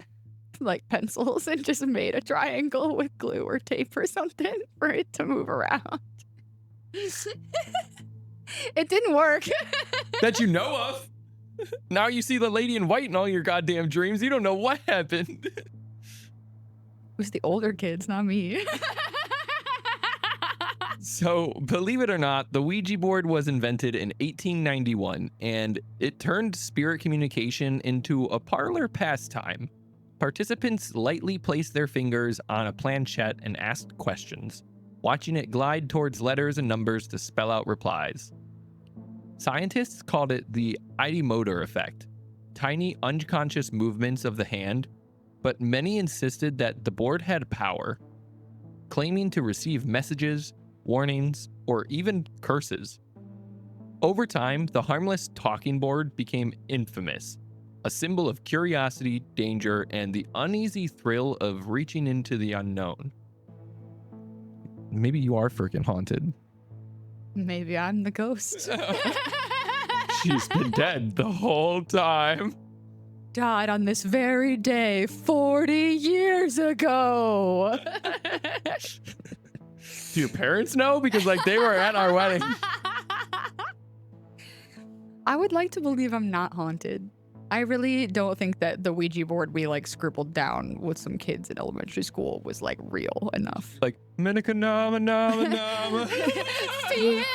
pencils and just made a triangle with glue or tape or something for it to move around. It didn't work. That you know of. Now you see the lady in white in all your goddamn dreams. You don't know what happened. It was the older kids, not me. So, believe it or not, the Ouija board was invented in 1891, and it turned spirit communication into a parlor pastime. Participants lightly placed their fingers on a planchette and asked questions, watching it glide towards letters and numbers to spell out replies. Scientists called it the ideomotor effect, tiny unconscious movements of the hand, but many insisted that the board had power, claiming to receive messages, warnings, or even curses. Over time, the harmless talking board became infamous, a symbol of curiosity, danger, and the uneasy thrill of reaching into the unknown. Maybe you are freaking haunted. Maybe I'm the ghost. She's been dead the whole time. Died on this very day 40 years ago. Do your parents know? Because they were at our wedding. I would like to believe I'm not haunted. I really don't think that the Ouija board we scribbled down with some kids in elementary school was real enough. Minica nama nama nama. Fierro!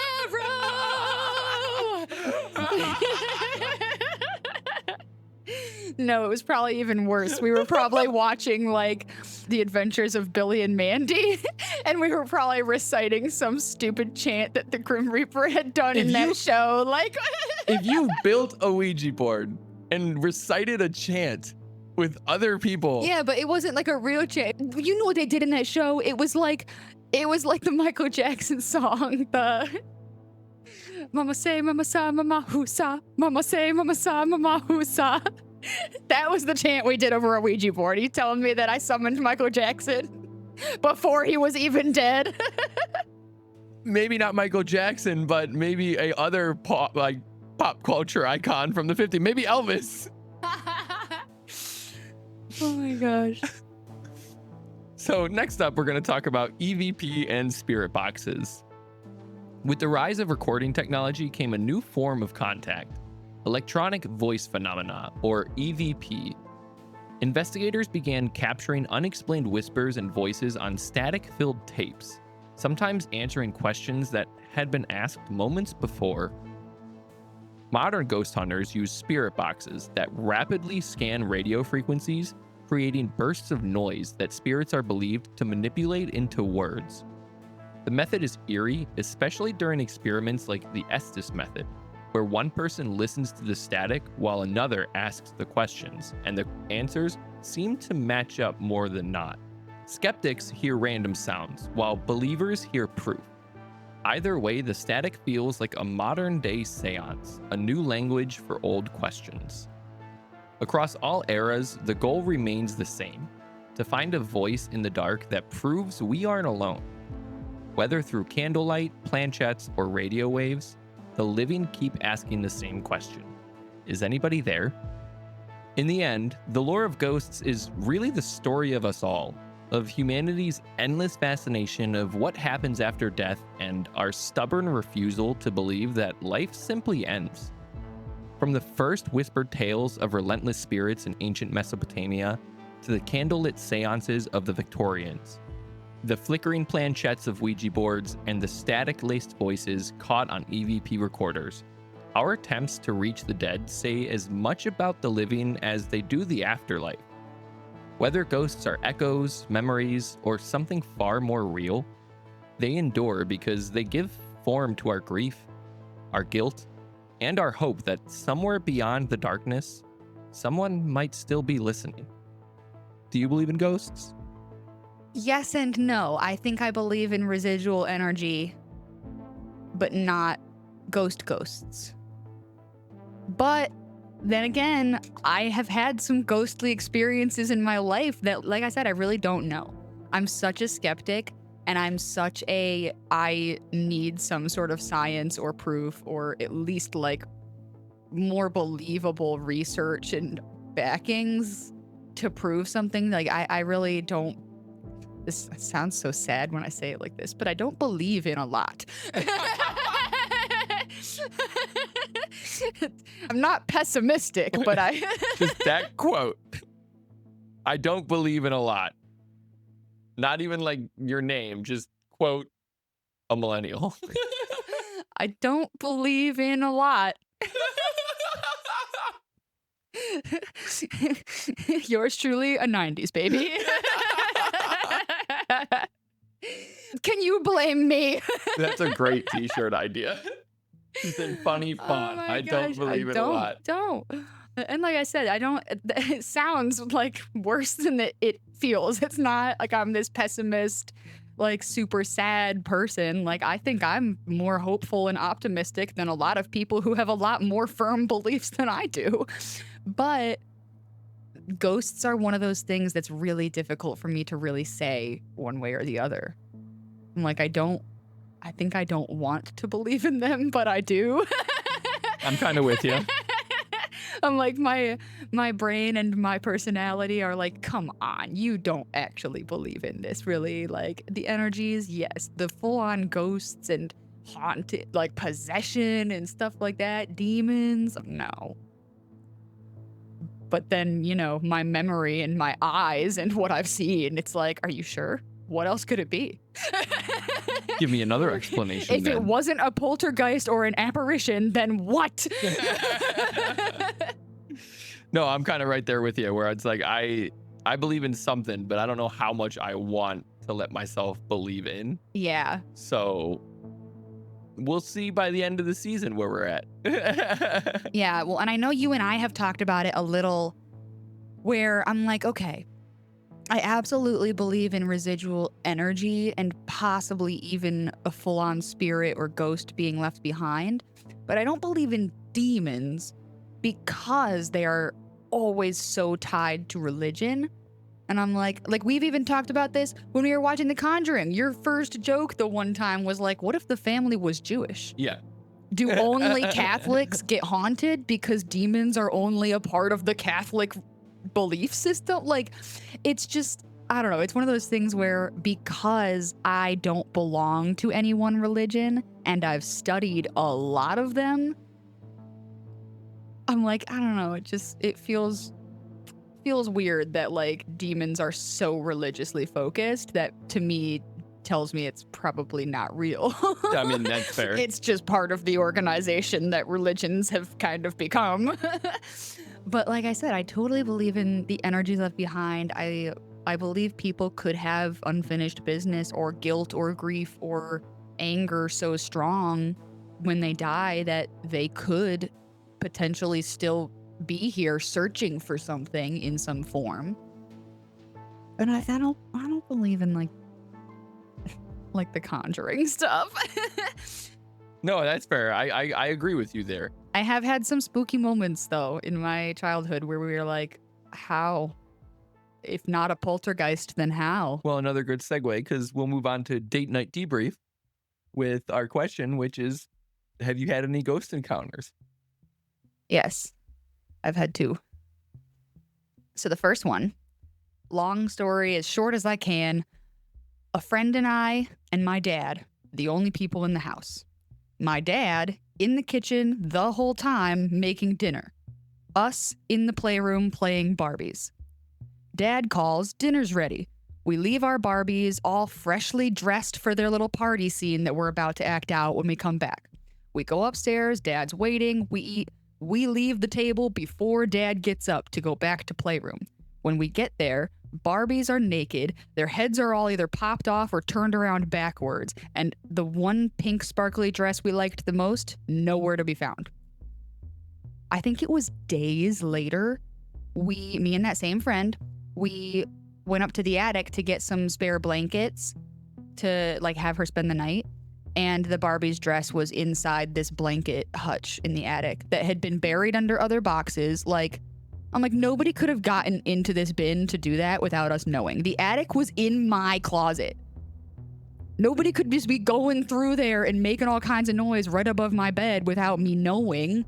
No, it was probably even worse. We were probably watching The Adventures of Billy and Mandy, and we were probably reciting some stupid chant that the Grim Reaper had done in that show. If you built a Ouija board and recited a chant with other people. Yeah, but it wasn't a real chant. You know what they did in that show? It was like the Michael Jackson song, the Mama say, Mama sa, Mama husa. Mama say, Mama sa, Mama husa. That was the chant we did over a Ouija board. Are you telling me that I summoned Michael Jackson before he was even dead? Maybe not Michael Jackson, but maybe a other pop culture icon from the 50s. Maybe Elvis. Oh my gosh. So next up, we're going to talk about EVP and spirit boxes. With the rise of recording technology came a new form of contact, electronic voice phenomena, or EVP. Investigators began capturing unexplained whispers and voices on static-filled tapes, sometimes answering questions that had been asked moments before. Modern ghost hunters use spirit boxes that rapidly scan radio frequencies, creating bursts of noise that spirits are believed to manipulate into words. The method is eerie, especially during experiments like the Estes method, where one person listens to the static while another asks the questions, and the answers seem to match up more than not. Skeptics hear random sounds, while believers hear proof. Either way, the static feels like a modern-day seance, a new language for old questions. Across all eras, the goal remains the same: to find a voice in the dark that proves we aren't alone. Whether through candlelight, planchettes, or radio waves, the living keep asking the same question: is anybody there? In the end, the lore of ghosts is really the story of us all, of humanity's endless fascination of what happens after death and our stubborn refusal to believe that life simply ends. From the first whispered tales of relentless spirits in ancient Mesopotamia to the candlelit seances of the Victorians, the flickering planchettes of Ouija boards, and the static-laced voices caught on EVP recorders, our attempts to reach the dead say as much about the living as they do the afterlife. Whether ghosts are echoes, memories, or something far more real, they endure because they give form to our grief, our guilt, and our hope that somewhere beyond the darkness, someone might still be listening. Do you believe in ghosts? Yes and no. I think I believe in residual energy, but not ghosts. But then again, I have had some ghostly experiences in my life that, like I said, I really don't know. I'm such a skeptic, and I'm such a, I need some sort of science or proof, or at least like more believable research and backings to prove something. Like I really don't. This sounds so sad when I say it like this, but I don't believe in a lot. I'm not pessimistic, but I... Just that quote. I don't believe in a lot. Not even like your name, just quote a millennial. I don't believe in a lot. Yours truly, a 90s baby. Can you blame me? That's a great t-shirt idea. It's in funny font. I don't believe in a lot. Don't. And like I said, I don't, it sounds like worse than it feels. It's not like I'm this pessimist, like super sad person. Like I think I'm more hopeful and optimistic than a lot of people who have a lot more firm beliefs than I do. But ghosts are one of those things that's really difficult for me to really say one way or the other. I'm like, I think I don't want to believe in them, but I do. I'm kind of with you. I'm like, my brain and my personality are like, come on, you don't actually believe in this, really. Like, the energies, yes. The full-on ghosts and haunted, like, possession and stuff like that, demons, no. But then, you know, my memory and my eyes and what I've seen, it's like, are you sure? What else could it be? Give me another explanation. If it wasn't a poltergeist or an apparition, then what? No, I'm kind of right there with you, where it's like I believe in something, but I don't know how much I want to let myself believe in. Yeah. So we'll see by the end of the season where we're at. Yeah, well, and I know you and I have talked about it a little, where I'm like, okay, I absolutely believe in residual energy and possibly even a full-on spirit or ghost being left behind, but I don't believe in demons because they are always so tied to religion. And I'm like we've even talked about this when we were watching The Conjuring. Your first joke the one time was like, what if the family was Jewish? Yeah. Do only Catholics get haunted because demons are only a part of the Catholic belief system? Like, it's just, I don't know. It's one of those things where, because I don't belong to any one religion and I've studied a lot of them, I'm like, I don't know. It feels feels weird that like demons are so religiously focused that to me tells me it's probably not real. I mean, that's fair. It's just part of the organization that religions have kind of become. But like I said, I totally believe in the energies left behind. I believe people could have unfinished business or guilt or grief or anger so strong when they die that they could potentially still be here searching for something in some form. And I don't believe in like the Conjuring stuff. No, that's fair. I agree with you there. I have had some spooky moments though in my childhood where we were like, how? If not a poltergeist, then how? Well, another good segue, because we'll move on to date night debrief with our question, which is, have you had any ghost encounters? Yes, I've had 2. So the first one, long story, as short as I can, a friend and I and my dad, the only people in the house. My dad in the kitchen the whole time making dinner. Us in the playroom playing Barbies. Dad calls, dinner's ready. We leave our Barbies all freshly dressed for their little party scene that we're about to act out when we come back. We go upstairs, Dad's waiting, we eat. We leave the table before Dad gets up to go back to playroom. When we get there, Barbies are naked, their heads are all either popped off or turned around backwards, and the one pink sparkly dress we liked the most, nowhere to be found. I think it was days later, me and that same friend, we went up to the attic to get some spare blankets to like have her spend the night. And the Barbie's dress was inside this blanket hutch in the attic that had been buried under other boxes. Like, I'm like, nobody could have gotten into this bin to do that without us knowing. The attic was in my closet. Nobody could just be going through there and making all kinds of noise right above my bed without me knowing.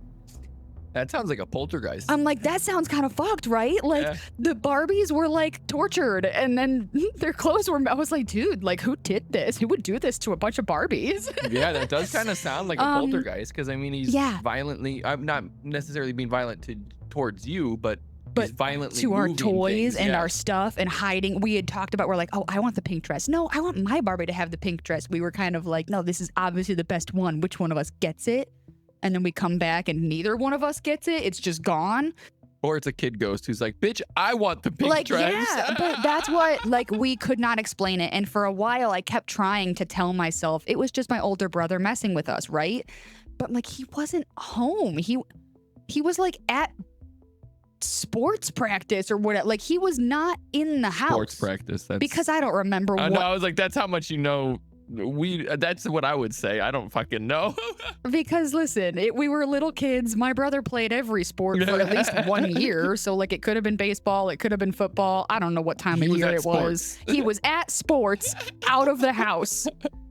That sounds like a poltergeist. I'm like, that sounds kind of fucked, right? Like, yeah. The Barbies were like tortured and then their clothes were, I was like, dude, like who did this? Who would do this to a bunch of Barbies? Yeah, that does kind of sound like a poltergeist, because I mean, he's violently, I'm not necessarily being violent towards you, but he's violently to our toys and yeah. our stuff and hiding. We had talked about, we're like, oh, I want the pink dress. No, I want my Barbie to have the pink dress. We were kind of like, no, this is obviously the best one. Which one of us gets it? And then we come back and neither one of us gets it. It's just gone. Or it's a kid ghost who's like, bitch, I want the pink dress. Yeah, but that's what, like, we could not explain it. And for a while, I kept trying to tell myself it was just my older brother messing with us, right? But, like, he wasn't home. He was, like, at sports practice or whatever. Like, he was not in the house. Sports practice. That's... Because I don't remember what. No, I was like, that's how much you know. That's what I would say. I don't fucking know. Because listen, we were little kids. My brother played every sport for at least 1 year. So like it could have been baseball. It could have been football. I don't know what time of year it was. He was at sports out of the house.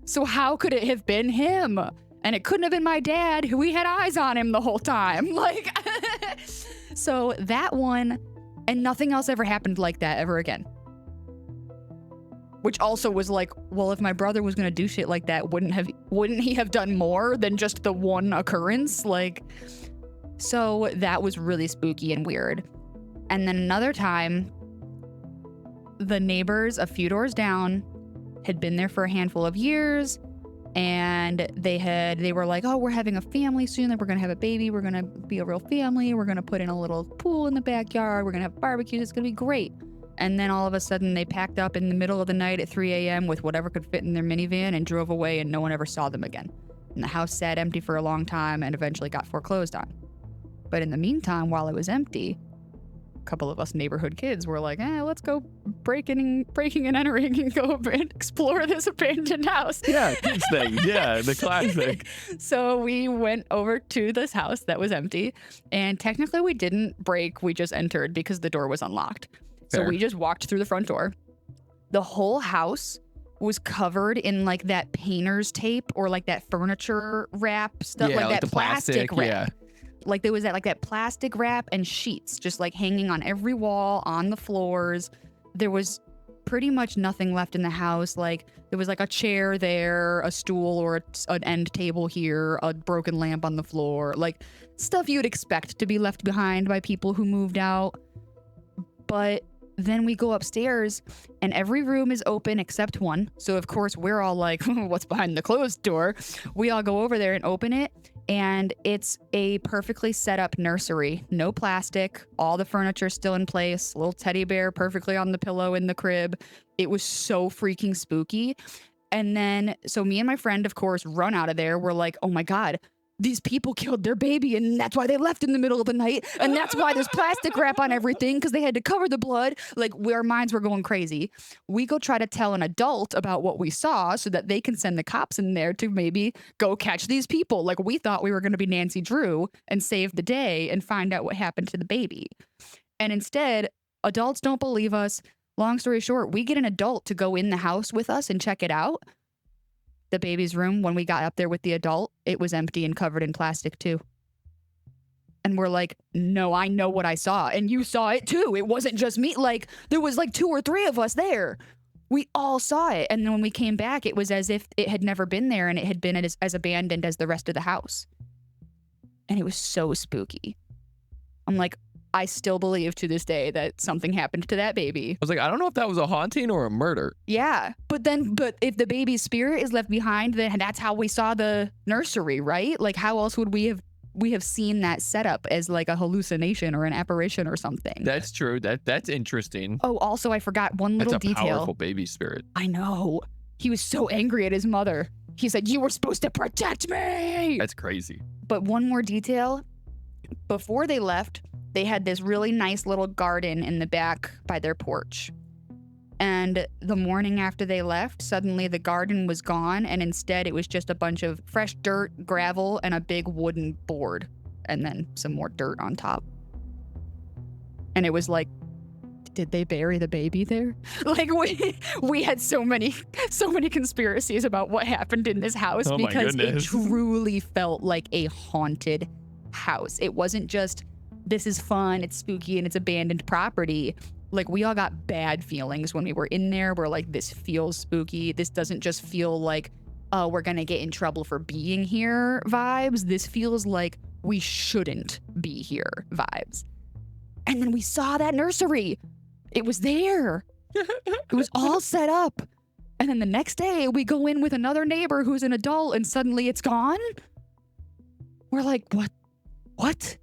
So how could it have been him? And it couldn't have been my dad, who we had eyes on him the whole time. Like, so that one, and nothing else ever happened like that ever again. Which also was like, well, if my brother was gonna do shit like that, wouldn't he have done more than just the one occurrence? Like, so that was really spooky and weird. And then another time, the neighbors a few doors down had been there for a handful of years, and they were like, oh, we're having a family soon, that we're gonna have a baby, we're gonna be a real family, we're gonna put in a little pool in the backyard, we're gonna have barbecues, it's gonna be great. And then all of a sudden they packed up in the middle of the night at 3 a.m. with whatever could fit in their minivan and drove away, and no one ever saw them again. And the house sat empty for a long time and eventually got foreclosed on. But in the meantime, while it was empty, a couple of us neighborhood kids were like, let's go breaking and entering and go and explore this abandoned house. Yeah, kids thing. Yeah, the classic. So we went over to this house that was empty, and technically we didn't break, we just entered because the door was unlocked. So we just walked through the front door. The whole house was covered in like that painter's tape or like that furniture wrap stuff, like that plastic wrap. Yeah. Like there was that plastic wrap and sheets just like hanging on every wall, on the floors. There was pretty much nothing left in the house. Like there was like a chair there, a stool or an end table here, a broken lamp on the floor, like stuff you'd expect to be left behind by people who moved out. But then we go upstairs and every room is open except one. So of course we're all like, what's behind the closed door? We all go over there and open it. And it's a perfectly set up nursery. No plastic. All the furniture still in place. Little teddy bear perfectly on the pillow in the crib. It was so freaking spooky. And then, so me and my friend, of course, run out of there. We're like, oh my God, these people killed their baby and that's why they left in the middle of the night. And that's why there's plastic wrap on everything because they had to cover the blood. Like, our minds were going crazy. We go try to tell an adult about what we saw so that they can send the cops in there to maybe go catch these people. Like, we thought we were going to be Nancy Drew and save the day and find out what happened to the baby. And instead, adults don't believe us. Long story short, we get an adult to go in the house with us and check it out. The baby's room, when we got up there with the adult, it was empty and covered in plastic too. And we're like, no, I know what I saw. And you saw it too. It wasn't just me. Like, there was like 2 or 3 of us there. We all saw it. And then when we came back, it was as if it had never been there and it had been as abandoned as the rest of the house. And it was so spooky. I'm like, I still believe to this day that something happened to that baby. I was like, I don't know if that was a haunting or a murder. Yeah. But if the baby's spirit is left behind, then that's how we saw the nursery, right? Like, how else would we have seen that setup as like a hallucination or an apparition or something? That's true. That's interesting. Oh, also, I forgot one little detail. That's a powerful baby spirit. I know. He was so angry at his mother. He said, you were supposed to protect me. That's crazy. But one more detail. Before they left, they had this really nice little garden in the back by their porch. And the morning after they left, suddenly the garden was gone, and instead it was just a bunch of fresh dirt, gravel, and a big wooden board, and then some more dirt on top. And it was like, did they bury the baby there? Like, we had so many conspiracies about what happened in this house because it truly felt like a haunted house. It wasn't just, this is fun, it's spooky, and it's abandoned property. Like, we all got bad feelings when we were in there. We're like, this feels spooky. This doesn't just feel like, oh, we're gonna get in trouble for being here vibes. This feels like we shouldn't be here vibes. And then we saw that nursery. It was there. It was all set up. And then the next day we go in with another neighbor who's an adult and suddenly it's gone. We're like, what?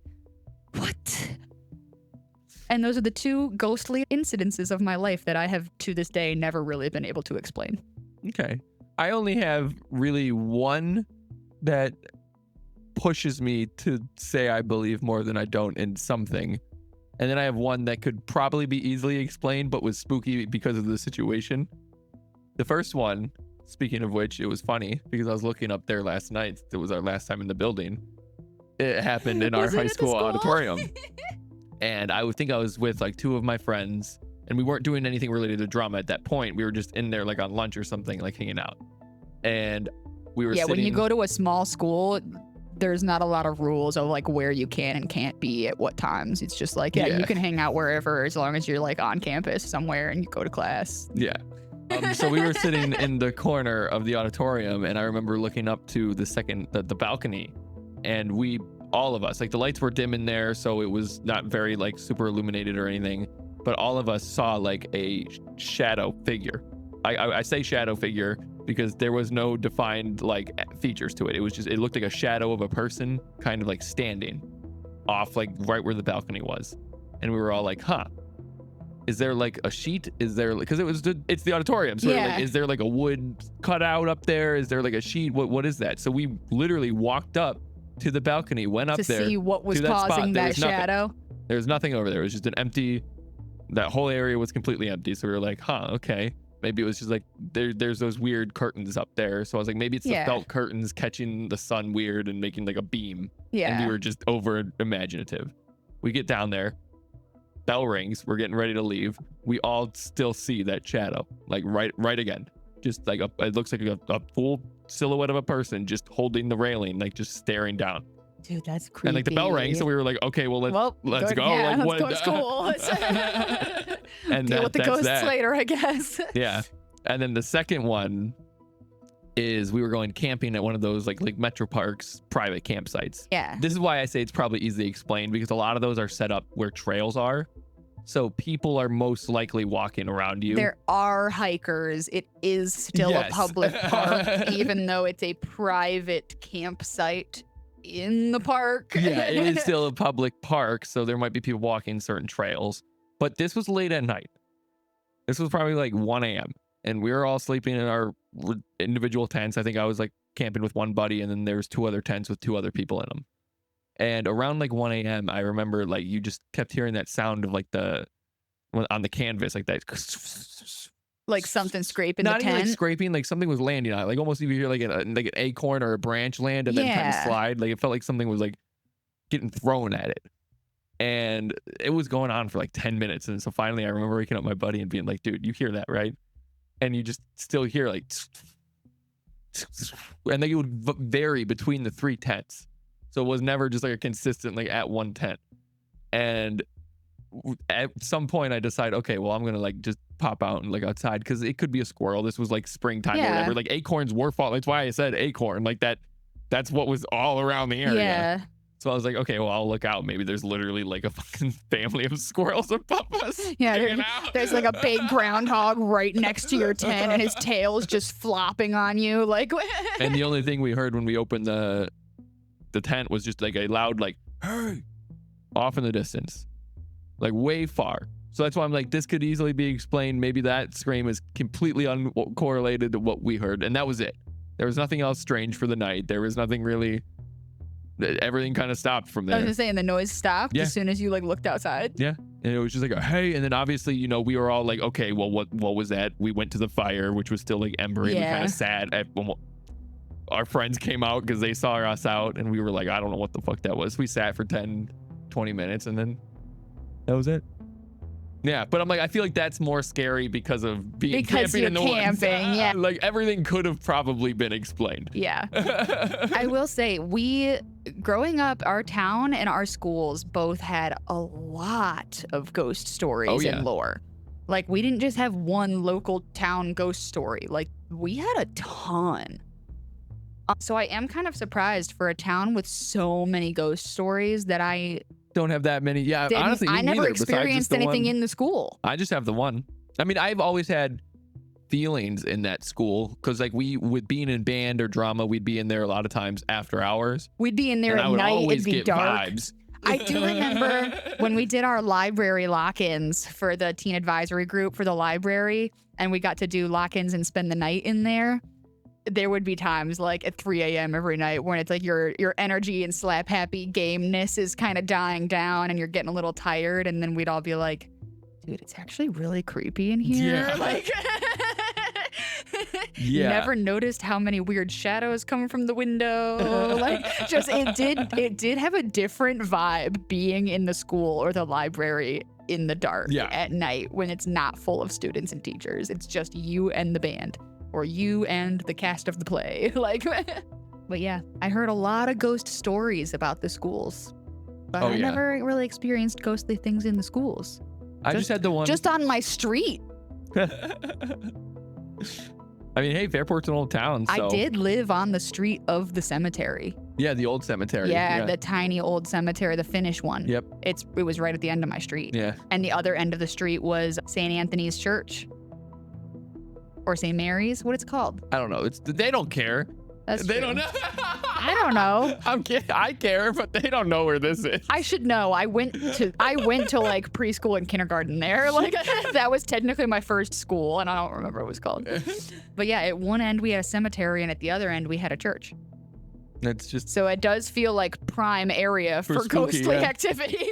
And those are the 2 ghostly incidences of my life that I have to this day never really been able to explain. Okay. I only have really one that pushes me to say I believe more than I don't in something. And then I have one that could probably be easily explained, but was spooky because of the situation. The first one, speaking of which, it was funny because I was looking up there last night. It was our last time in the building. It happened in our high school auditorium. And I would think I was with like 2 of my friends, and we weren't doing anything related to drama at that point. We were just in there like on lunch or something, like hanging out. And we were when you go to a small school, there's not a lot of rules of like where you can and can't be at what times. It's just like, you can hang out wherever as long as you're like on campus somewhere and you go to class. Yeah. So we were sitting in the corner of the auditorium, and I remember looking up to the balcony, and all of us, like, the lights were dim in there, so it was not very like super illuminated or anything, but all of us saw like a shadow figure. I say shadow figure because there was no defined like features to it. It was just, it looked like a shadow of a person kind of like standing off like right where the balcony was. And we were all like, is there like a sheet? Is there, because it's the auditorium. So like, is there like a wood cutout up there? Is there like a sheet? What is that? So we literally walked up to the balcony, went up there to see what was causing that shadow. There's nothing over there. It was just that whole area was completely empty. So we were like, okay. Maybe it was just like, there's those weird curtains up there. So I was like, maybe it's the felt curtains catching the sun weird and making like a beam. Yeah. And we were just over imaginative. We get down there. Bell rings. We're getting ready to leave. We all still see that shadow, like right again. Just like it looks like a full silhouette of a person just holding the railing, like just staring down. Dude, that's creepy. And like the bell rang, so we were like, okay, well let's go. Yeah, like, let's go to school. And deal with the ghosts later, I guess. Yeah. And then the second one is we were going camping at one of those like Metro Parks private campsites. Yeah. This is why I say it's probably easily explained, because a lot of those are set up where trails are. So people are most likely walking around you. There are hikers. It is still Yes. a public park, even though it's a private campsite in the park. Yeah, it is still a public park, so there might be people walking certain trails. But this was late at night. This was probably like 1 a.m. and we were all sleeping in our individual tents. I think I was like camping with one buddy, and then there's 2 other tents with 2 other people in them. And around like 1 a.m., I remember like you just kept hearing that sound of like on the canvas, like that. Like something scraping Not the even tent. like scraping, like something was landing on it. Like almost you hear like an acorn or a branch land and then kind of Yeah. slide. Like it felt like something was like getting thrown at it. And it was going on for like 10 minutes. And so finally I remember waking up my buddy and being like, dude, you hear that, right? And you just still hear like, and then it would vary between the 3 tents. So it was never just like a consistent, like at one tent. And at some point I decided, okay, well, I'm going to like just pop out and like outside because it could be a squirrel. This was like springtime or Yeah. whatever. Like acorns were falling. That's why I said acorn. Like that's what was all around the area. Yeah. So I was like, okay, well, I'll look out. Maybe there's literally like a fucking family of squirrels above us. Yeah, hanging out. there's like a big groundhog right next to your tent, and his tail's just flopping on you. Like, And the only thing we heard when we opened the tent was just like a loud like, hey, off in the distance, like way far. So that's why I'm like, this could easily be explained. Maybe that scream is completely uncorrelated to what we heard. And that was it. There was nothing else strange for the night. There was nothing really, everything kind of stopped from I was there. just saying, the noise stopped Yeah. as soon as you like looked outside. Yeah. And it was just like, a, hey. And then obviously, you know, we were all like, okay, well, what was that? We went to the fire, which was still like embery. We Yeah. kind of sat at, our friends came out because they saw us out and we were like, I don't know what the fuck that was. We sat for 10, 20 minutes and then that was it. Yeah, but I'm like, I feel like that's more scary because of being camping you're in the camping, woods. yeah. Like everything could have probably been explained. Yeah. I will say, growing up, our town and our schools both had a lot of ghost stories Oh, yeah. and lore. Like, we didn't just have one local town ghost story. Like, we had a ton. So I am kind of surprised for a town with so many ghost stories that I Don't have that many. Yeah, didn't. honestly, me I never neither, besides just experienced the anything one. in the school. I just have the one. I mean, I've always had feelings in that school because like with being in band or drama, we'd be in there a lot of times after hours. We'd be in there And I at would night. always It'd be get dark. vibes. I do remember when we did our library lock-ins for the teen advisory group for the library, and we got to do lock-ins and spend the night in there. There would be times like at 3 a.m. every night when it's like your energy and slap happy gameness is kind of dying down and you're getting a little tired, and then we'd all be like, dude, it's actually really creepy in here. Yeah. Like, Yeah. never noticed how many weird shadows come from the window. Like, just it did have a different vibe being in the school or the library in the dark Yeah. at night when it's not full of students and teachers. It's just you and the band, or you and the cast of the play. Like, but yeah, I heard a lot of ghost stories about the schools, but Oh, I yeah. never really experienced ghostly things in the schools. I just had the one. Just on my street. I mean, hey, Fairport's an old town. So. I did live on the street of the cemetery. Yeah, the old cemetery. Yeah, the tiny old cemetery, the Finnish one. Yep. It was right at the end of my street. Yeah. And the other end of the street was St. Anthony's Church. Or St. Mary's, what it's called. I don't know. They don't care. That's They true. don't know. I don't know. I care, but they don't know where this is. I should know. I went to like preschool and kindergarten there. Like, that was technically my first school, and I don't remember what it was called. But yeah, at one end we had a cemetery, and at the other end we had a church. It's just. So it does feel like prime area For for spooky, ghostly yeah. activity.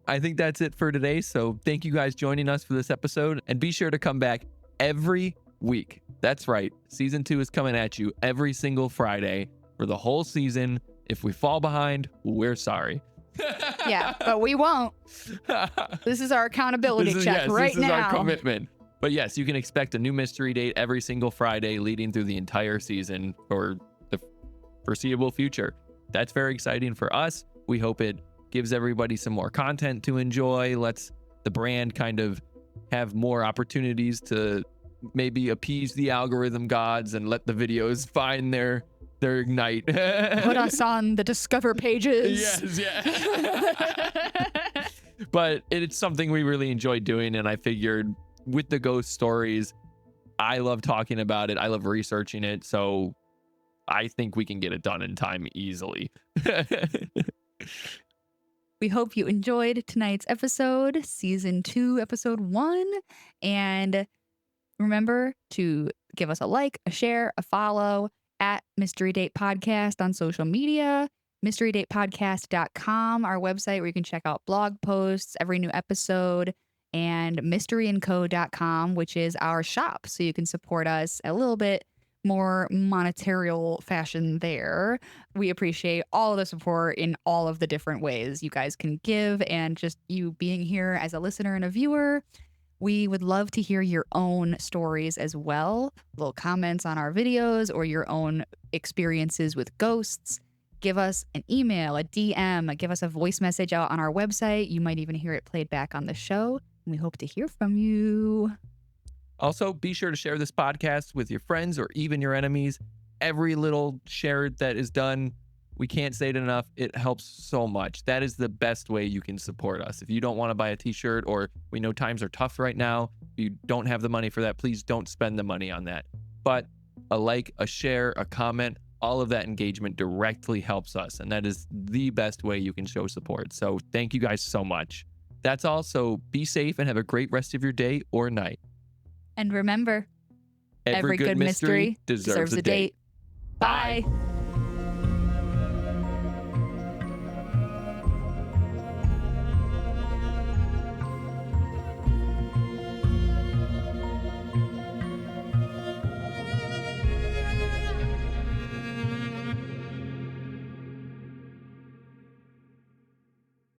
I think that's it for today. So thank you guys joining us for this episode, and be sure to come back every week. That's right. Season 2 is coming at you every single Friday for the whole season. If we fall behind, we're sorry. Yeah, but we won't. This is our accountability check right this is now. our commitment. But yes, you can expect a new mystery date every single Friday leading through the entire season for the foreseeable future. That's very exciting for us. We hope it gives everybody some more content to enjoy, lets the brand kind of have more opportunities to maybe appease the algorithm gods and let the videos find their ignite. Put us on the Discover pages. Yes, yeah. But it's something we really enjoy doing. And I figured with the ghost stories, I love talking about it. I love researching it. So I think we can get it done in time easily. We hope you enjoyed tonight's episode, season 2, episode 1. And remember to give us a like, a share, a follow at Mystery Date Podcast on social media, mysterydatepodcast.com, our website where you can check out blog posts, every new episode, and mysteryandco.com, which is our shop. So you can support us a little bit more monetarial fashion there. We appreciate all of the support in all of the different ways you guys can give, and just you being here as a listener and a viewer. We would love to hear your own stories as well, little comments on our videos or your own experiences with ghosts. Give us an email, a DM, give us a voice message out on our website. You might even hear it played back on the show. And we hope to hear from you. Also, be sure to share this podcast with your friends or even your enemies. Every little share that is done, we can't say it enough. It helps so much. That is the best way you can support us. If you don't want to buy a t-shirt, or we know times are tough right now, if you don't have the money for that, please don't spend the money on that. But a like, a share, a comment, all of that engagement directly helps us. And that is the best way you can show support. So thank you guys so much. That's all. So be safe and have a great rest of your day or night. And remember, every good mystery deserves a date. Bye.